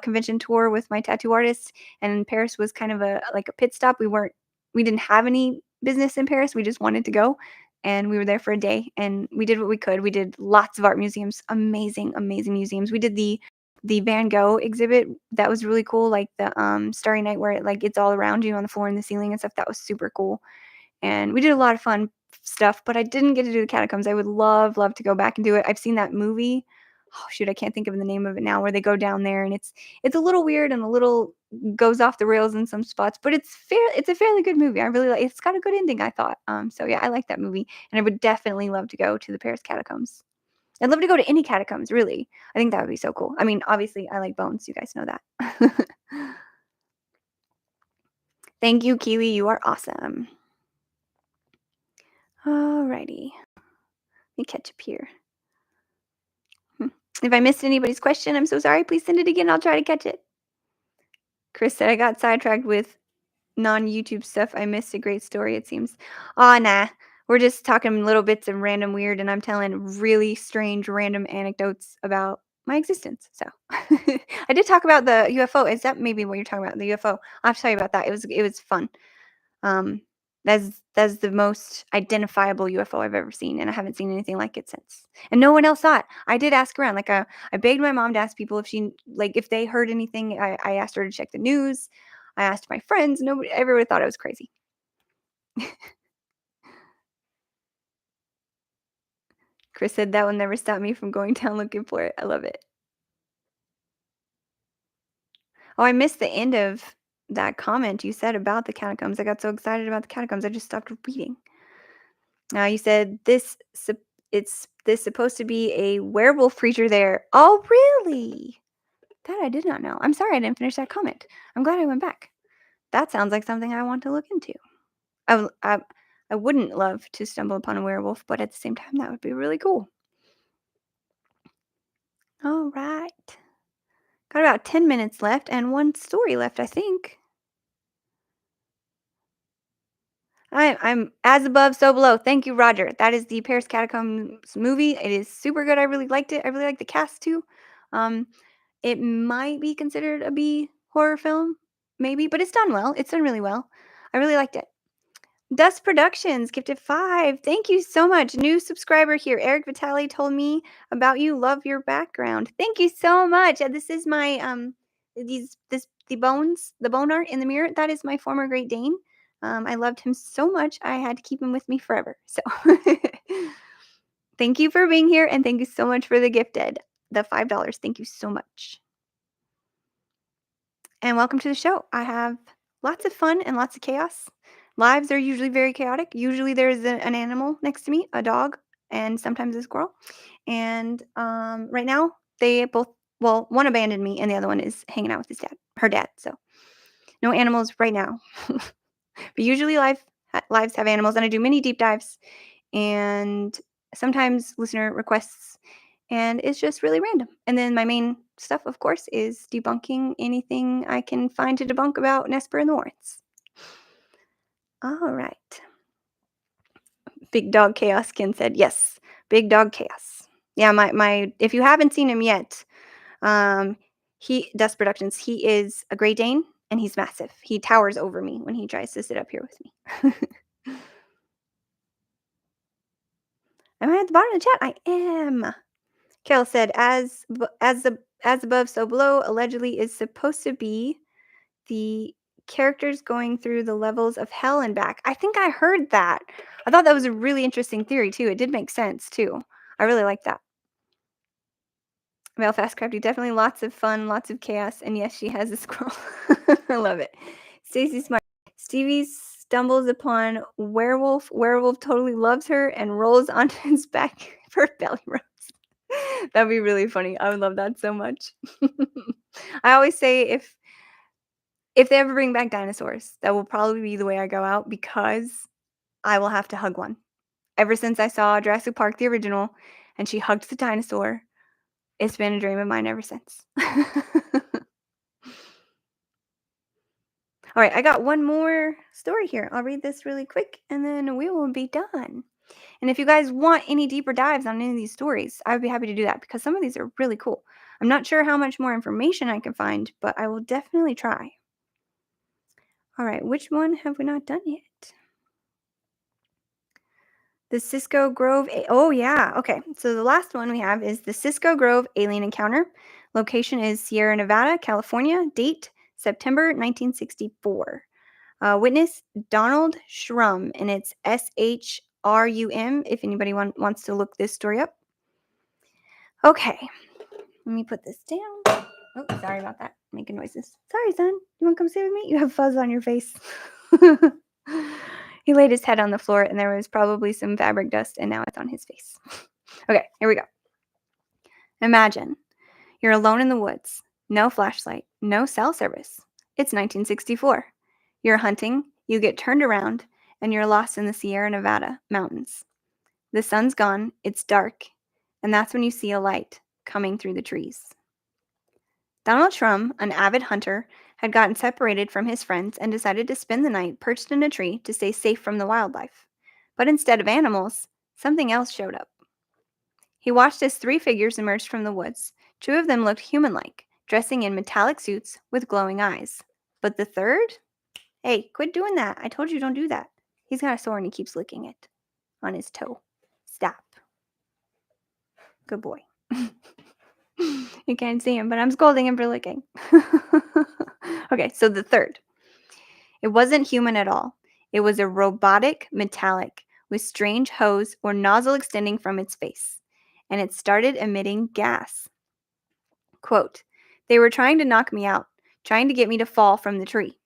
A: convention tour with my tattoo artist, and Paris was kind of like a pit stop. We didn't have any business in Paris. We just wanted to go, and we were there for a day, and we did what we could. We did lots of art museums, amazing, amazing museums. We did the Van Gogh exhibit. That was really cool, like the Starry Night where it's all around you on the floor and the ceiling and stuff. That was super cool. And we did a lot of fun stuff, but I didn't get to do the catacombs. I would love to go back and do it. I've seen that movie oh shoot, I can't think of the name of it now, where they go down there and it's a little weird and a little goes off the rails in some spots, but it's a fairly good movie. I really like it's got a good ending, I thought. So yeah, I like that movie, and I would definitely love to go to the Paris catacombs. I'd love to go to any catacombs, really. I think that would be so cool. I mean, obviously, I like bones. You guys know that. Thank you, Kiwi. You are awesome. Alrighty. Let me catch up here. If I missed anybody's question, I'm so sorry. Please send it again. I'll try to catch it. Chris said I got sidetracked with non-YouTube stuff. I missed a great story, it seems. Aw, nah. We're just talking little bits of random weird, and I'm telling really strange random anecdotes about my existence. So I did talk about the UFO. Is that maybe what you're talking about? The UFO. I'll have to tell you about that. It was fun. Um, that's the most identifiable UFO I've ever seen, and I haven't seen anything like it since. And no one else saw it. I did ask around. Like I begged my mom to ask people if they heard anything. I asked her to check the news. I asked my friends. Nobody, everyone thought I was crazy. Chris said that will never stop me from going down looking for it. I love it. Oh, I missed the end of that comment you said about the catacombs. I got so excited about the catacombs, I just stopped reading. You said it's this supposed to be a werewolf creature there. Oh, really? That I did not know. I'm sorry I didn't finish that comment. I'm glad I went back. That sounds like something I want to look into. I, w- I wouldn't love to stumble upon a werewolf, but at the same time, that would be really cool. All right. Got about 10 minutes left and one story left, I think. I'm as above, so below. Thank you, Roger. That is the Paris Catacombs movie. It is super good. I really liked it. I really like the cast too. Um, it might be considered a B horror film, maybe, but it's done well. It's done really well. I really liked it. Dust Productions gifted 5. Thank you so much. New subscriber here. Eric Vitale told me about you. Love your background. Thank you so much. This is my the bone art in the mirror. That is my former Great Dane. I loved him so much. I had to keep him with me forever. So thank you for being here, and thank you so much for the gifted. The $5. Thank you so much. And welcome to the show. I have lots of fun and lots of chaos. Lives are usually very chaotic. Usually there's an animal next to me, a dog, and sometimes a squirrel. And right now, they both, well, one abandoned me, and the other one is hanging out with her dad. So no animals right now. But usually lives have animals, and I do mini deep dives and sometimes listener requests, and it's just really random. And then my main stuff, of course, is debunking anything I can find to debunk about Nesper and the Warrens. All right. Big Dog Chaos Kin said, yes, Big Dog Chaos. Yeah, my if you haven't seen him yet, Dust Productions, he is a Great Dane, and he's massive. He towers over me when he tries to sit up here with me. Am I at the bottom of the chat? I am. Carol said, as above, so below, allegedly is supposed to be the characters going through the levels of hell and back. I think I heard that. I thought that was a really interesting theory, too. It did make sense, too. I really like that. Belfast Crafty, definitely lots of fun, lots of chaos, and yes, she has a squirrel. I love it. Stacy Smart. Stevie stumbles upon werewolf. Werewolf totally loves her and rolls onto his back for belly rubs. That'd be really funny. I would love that so much. I always say if they ever bring back dinosaurs, that will probably be the way I go out, because I will have to hug one. Ever since I saw Jurassic Park, the original, and she hugged the dinosaur, it's been a dream of mine ever since. All right, I got one more story here. I'll read this really quick, and then we will be done. And if you guys want any deeper dives on any of these stories, I would be happy to do that, because some of these are really cool. I'm not sure how much more information I can find, but I will definitely try. All right, which one have we not done yet? The Cisco Grove. Oh, yeah. Okay. So the last one we have is the Cisco Grove alien encounter. Location is Sierra Nevada, California. Date September 1964. Witness Donald Shrum, and it's SHRUM if anybody wants to look this story up. Okay. Let me put this down. Oh, sorry about that. Making noises. Sorry, son. You want to come sit with me? You have fuzz on your face. He laid his head on the floor, and there was probably some fabric dust, and now it's on his face. Okay, here we go. Imagine you're alone in the woods. No flashlight, no cell service. It's 1964. You're hunting, you get turned around, and you're lost in the Sierra Nevada mountains. The sun's gone, it's dark, and that's when you see a light coming through the trees. Donald Trump, an avid hunter, had gotten separated from his friends and decided to spend the night perched in a tree to stay safe from the wildlife. But instead of animals, something else showed up. He watched as three figures emerged from the woods. Two of them looked human-like, dressing in metallic suits with glowing eyes. But the third? Hey, quit doing that. I told you don't do that. He's got a sore and he keeps licking it on his toe. Stop. Good boy. You can't see him, but I'm scolding him for licking. Okay, so the third. It wasn't human at all. It was a robotic metallic with strange hose or nozzle extending from its face, and it started emitting gas. Quote, "They were trying to knock me out, trying to get me to fall from the tree."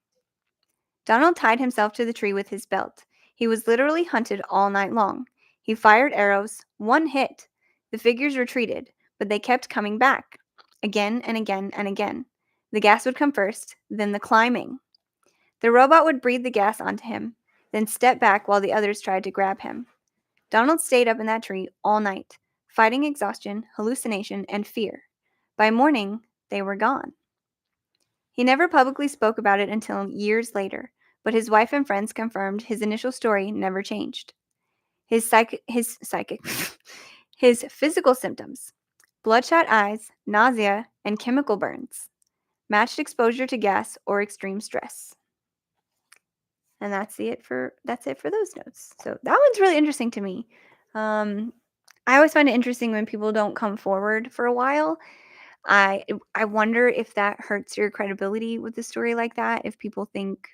A: Donald tied himself to the tree with his belt. He was literally hunted all night long. He fired arrows. One hit. The figures retreated, but they kept coming back. Again and again and again. The gas would come first, then the climbing. The robot would breathe the gas onto him, then step back while the others tried to grab him. Donald stayed up in that tree all night, fighting exhaustion, hallucination, and fear. By morning, they were gone. He never publicly spoke about it until years later, but his wife and friends confirmed his initial story never changed. His his physical symptoms, bloodshot eyes, nausea, and chemical burns, matched exposure to gas or extreme stress. And that's it for those notes. So that one's really interesting to me. I always find it interesting when people don't come forward for a while. I wonder if that hurts your credibility with a story like that. If people think,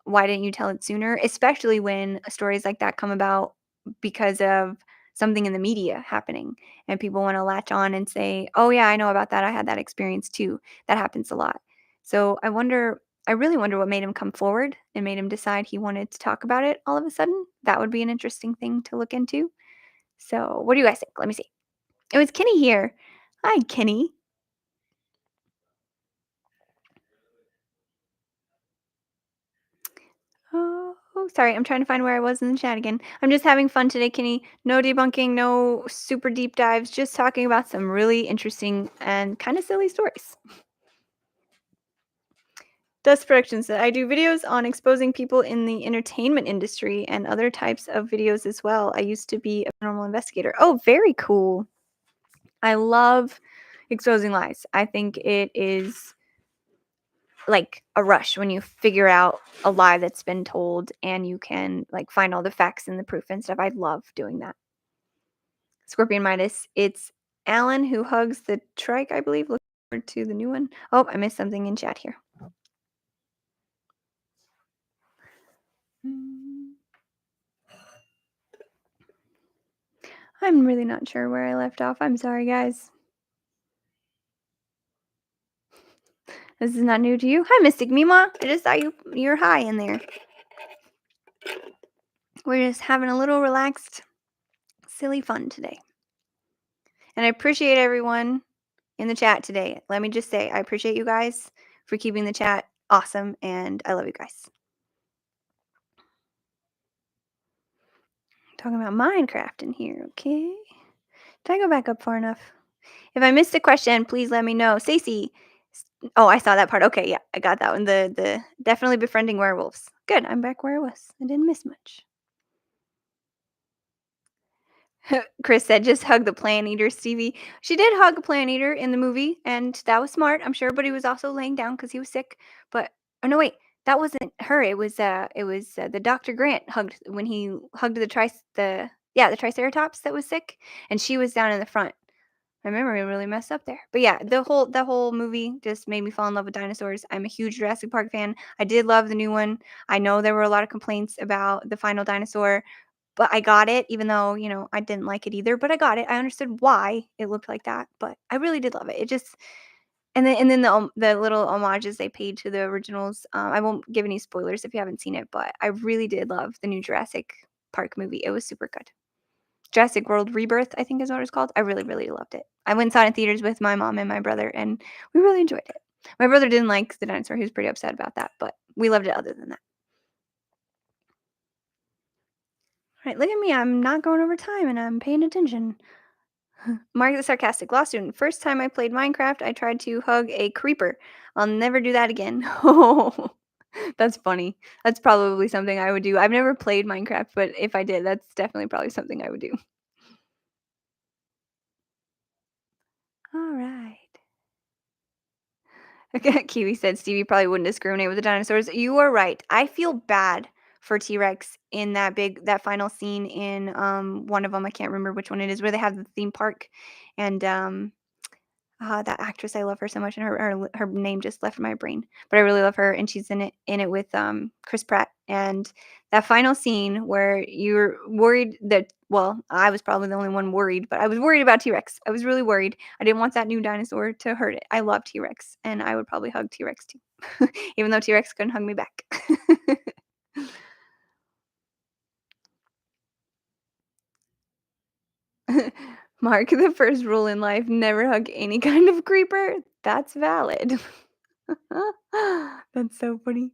A: why didn't you tell it sooner? Especially when stories like that come about because of something in the media happening, and people want to latch on and say, "Oh yeah, I know about that. I had that experience too." That happens a lot. So I really wonder what made him come forward and made him decide he wanted to talk about it all of a sudden. That would be an interesting thing to look into. So, what do you guys think? Let me see. It was Kenny here. Hi, Kenny. Oh, sorry. I'm trying to find where I was in the chat again. I'm just having fun today, Kenny. No debunking, no super deep dives, just talking about some really interesting and kind of silly stories. Dust Productions said, I do videos on exposing people in the entertainment industry and other types of videos as well. I used to be a paranormal investigator. Oh, very cool. I love exposing lies. I think it is like a rush when you figure out a lie that's been told and you can like find all the facts and the proof and stuff. I love doing that. Scorpion Midas, it's Alan who hugs the trike, I believe. Look forward to the new one. Oh, I missed something in chat here. I'm really not sure where I left off. I'm sorry, guys. This is not new to you. Hi, Mystic Mima. I just saw you're high in there. We're just having a little relaxed, silly fun today. And I appreciate everyone in the chat today. Let me just say, I appreciate you guys for keeping the chat awesome, and I love you guys. I'm talking about Minecraft in here, okay? Did I go back up far enough? If I missed a question, please let me know. Stacey. Oh, I saw that part. Okay, yeah, I got that one. The definitely befriending werewolves. Good, I'm back where I was. I didn't miss much. Chris said, just hug the plant eater, Stevie. She did hug a plant eater in the movie, and that was smart, I'm sure, but he was also laying down because he was sick. But, oh no, wait, that wasn't her. It was the Dr. Grant hugged when he hugged the Triceratops that was sick, and she was down in the front. My memory really messed up there. But yeah, the whole movie just made me fall in love with dinosaurs. I'm a huge Jurassic Park fan. I did love the new one. I know there were a lot of complaints about the final dinosaur. but I got it even though, I didn't like it either, but I got it. I understood why it looked like that, but I really did love it. It just and then the little homages they paid to the originals. I won't give any spoilers if you haven't seen it, but I really did love the new Jurassic Park movie. It was super good. Jurassic World Rebirth, I think is what it's called. I really, really loved it. I went and saw it in theaters with my mom and my brother, and we really enjoyed it. My brother didn't like the dinosaur. He was pretty upset about that, but we loved it other than that. All right, look at me. I'm not going over time and I'm paying attention. Mark the sarcastic law student. First time I played Minecraft, I tried to hug a creeper. I'll never do that again. Oh, that's funny. That's probably something I would do. I've never played Minecraft, but if I did, that's definitely probably something I would do. All right. Okay, Kiwi said Stevie probably wouldn't discriminate with the dinosaurs. You are right. I feel bad for T-Rex in that final scene in one of them. I can't remember which one it is, where they have the theme park, and that actress, I love her so much, and her name just left my brain. But I really love her, and she's in it with Chris Pratt. And that final scene where you're worried that, well, I was probably the only one worried, but I was worried about T-Rex. I was really worried. I didn't want that new dinosaur to hurt it. I love T-Rex, and I would probably hug T-Rex too, even though T-Rex couldn't hug me back. Mark, the first rule in life: never hug any kind of creeper. That's valid. That's so funny.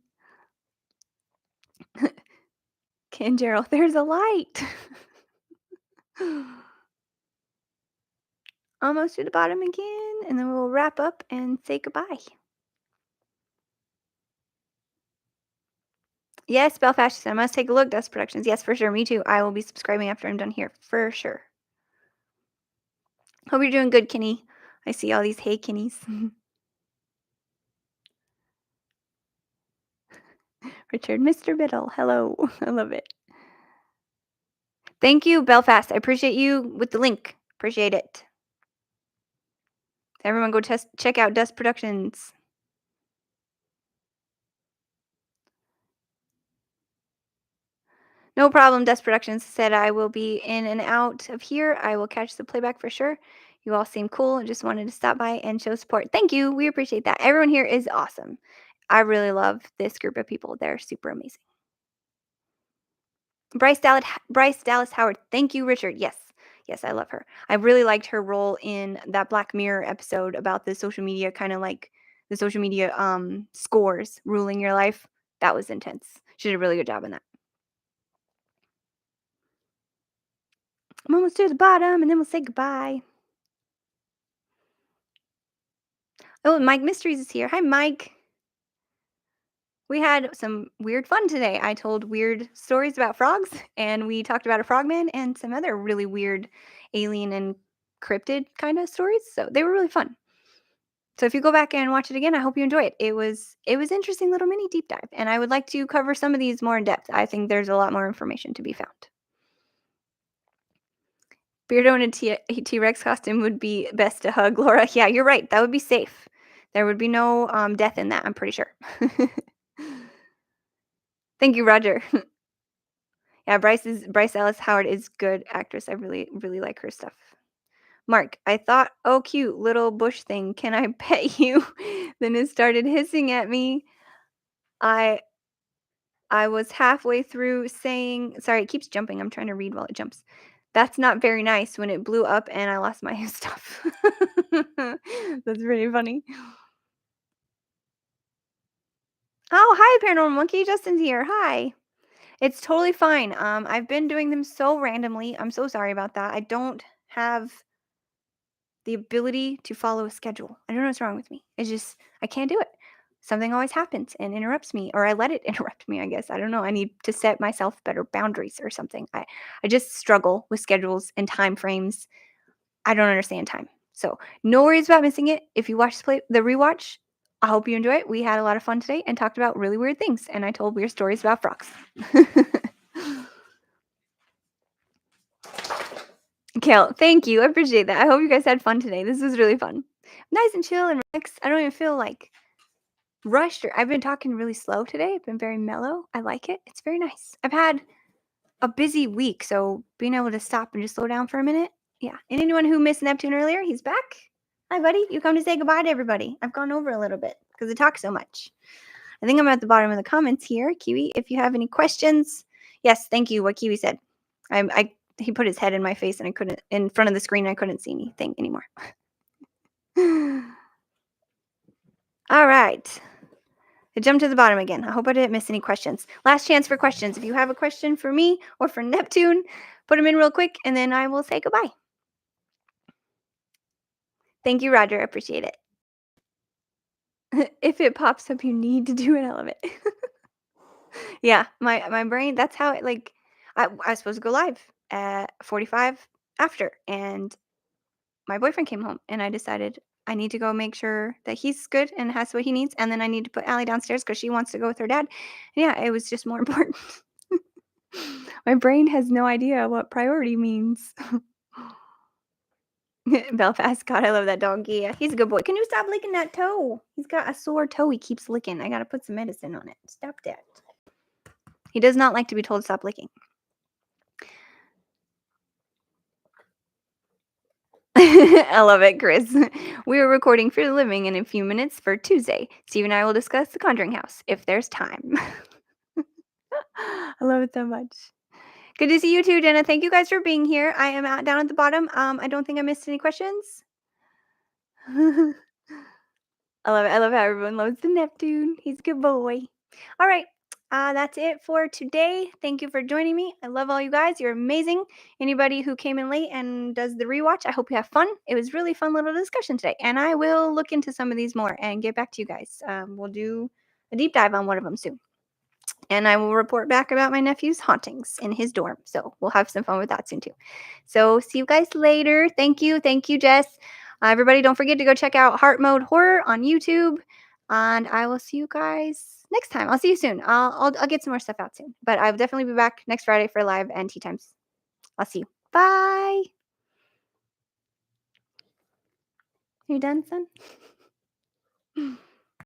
A: Ken Gerald, there's a light. Almost to the bottom again, and then we'll wrap up and say goodbye. Yes, Belfast said, I must take a look. Dust Productions. Yes, for sure. Me too. I will be subscribing after I'm done here, for sure. Hope you're doing good, Kenny. I see all these hey Kennies. Richard, Mr. Biddle. Hello. I love it. Thank you, Belfast. I appreciate you with the link. Appreciate it. Everyone go check out Dust Productions. No problem, Dust Productions said I will be in and out of here. I will catch the playback for sure. You all seem cool. I just wanted to stop by and show support. Thank you. We appreciate that. Everyone here is awesome. I really love this group of people. They're super amazing. Bryce Dallas Howard. Thank you, Richard. Yes. Yes, I love her. I really liked her role in that Black Mirror episode about the social media, kind of like the social media scores ruling your life. That was intense. She did a really good job in that. I'm almost to the bottom, and then we'll say goodbye. Oh, Mike Mysteries is here. Hi, Mike. We had some weird fun today. I told weird stories about frogs, and we talked about a frogman and some other really weird alien and cryptid kind of stories. So they were really fun. So if you go back and watch it again, I hope you enjoy it. It was interesting little mini deep dive, and I would like to cover some of these more in depth. I think there's a lot more information to be found. Beardo in a T-Rex costume would be best to hug, Laura. Yeah, you're right. That would be safe. There would be no death in that, I'm pretty sure. Thank you, Roger. Yeah, Bryce Ellis Howard is good actress. I really, really like her stuff. Mark, I thought, oh, cute little bush thing. Can I pet you? Then it started hissing at me. I I was halfway through saying, sorry, it keeps jumping. I'm trying to read while it jumps. That's not very nice when it blew up and I lost my stuff. That's pretty funny. Oh, hi, Paranormal Monkey. Justin's here. Hi. It's totally fine. I've been doing them so randomly. I'm so sorry about that. I don't have the ability to follow a schedule. I don't know what's wrong with me. It's just I can't do it. Something always happens and interrupts me, or I let it interrupt me, I guess. I don't know. I need to set myself better boundaries or something. I just struggle with schedules and time frames. I don't understand time. So no worries about missing it. If you watch the rewatch, I hope you enjoy it. We had a lot of fun today and talked about really weird things, and I told weird stories about frogs. Kale, thank you. I appreciate that. I hope you guys had fun today. This was really fun. Nice and chill and relaxed. I don't even feel like rushed. I've been talking really slow today. I've been very mellow. I like it. It's very nice. a busy week, so being able to stop and just slow down for a minute. Yeah. And anyone who missed Neptune earlier, he's back. Hi, buddy. You come to say goodbye to everybody. I've gone over a little bit because I talk so much. I think I'm at the bottom of the comments here. Kiwi, if you have any questions. Yes, thank you. What Kiwi said. He put his head in my face and I couldn't, in front of the screen, I couldn't see anything anymore. All right. I jumped to the bottom again. I hope I didn't miss any questions. Last chance for questions. If you have a question for me or for Neptune, put them in real quick and then I will say goodbye. Thank you, Roger. I appreciate it. If it pops up, you need to do an element. Yeah, my brain, that's how it, like, I was supposed to go live at 45 after, and my boyfriend came home, and I decided I need to go make sure that he's good and has what he needs, and then I need to put Allie downstairs because she wants to go with her dad. And yeah, it was just more important. My brain has no idea what priority means. Belfast, God, I love that doggy. Yeah, he's a good boy. Can you stop licking that toe? He's got a sore toe he keeps licking. I gotta put some medicine on it. Stop that. He does not like to be told to stop licking. I love it, Chris. We are recording for the living in a few minutes for Tuesday. Steve and I will discuss The Conjuring House if there's time. I love it so much. Good to see you too, Jenna. Thank you guys for being here. I am down at the bottom. I don't think I missed any questions. I love it. I love how everyone loves the Neptune. He's a good boy. All right. That's it for today. Thank you for joining me. I love all you guys. You're amazing. Anybody who came in late and does the rewatch, I hope you have fun. It was really fun little discussion today. And I will look into some of these more and get back to you guys. We'll do a deep dive on one of them soon. And I will report back about my nephew's hauntings in his dorm. So we'll have some fun with that soon too. So see you guys later. Thank you. Thank you, Jess. Everybody, don't forget to go check out Heart Mode Horror on YouTube. And I will see you guys next time. I'll see you soon. I'll get some more stuff out soon. But I'll definitely be back next Friday for live and tea times. I'll see you. Bye. You done, son?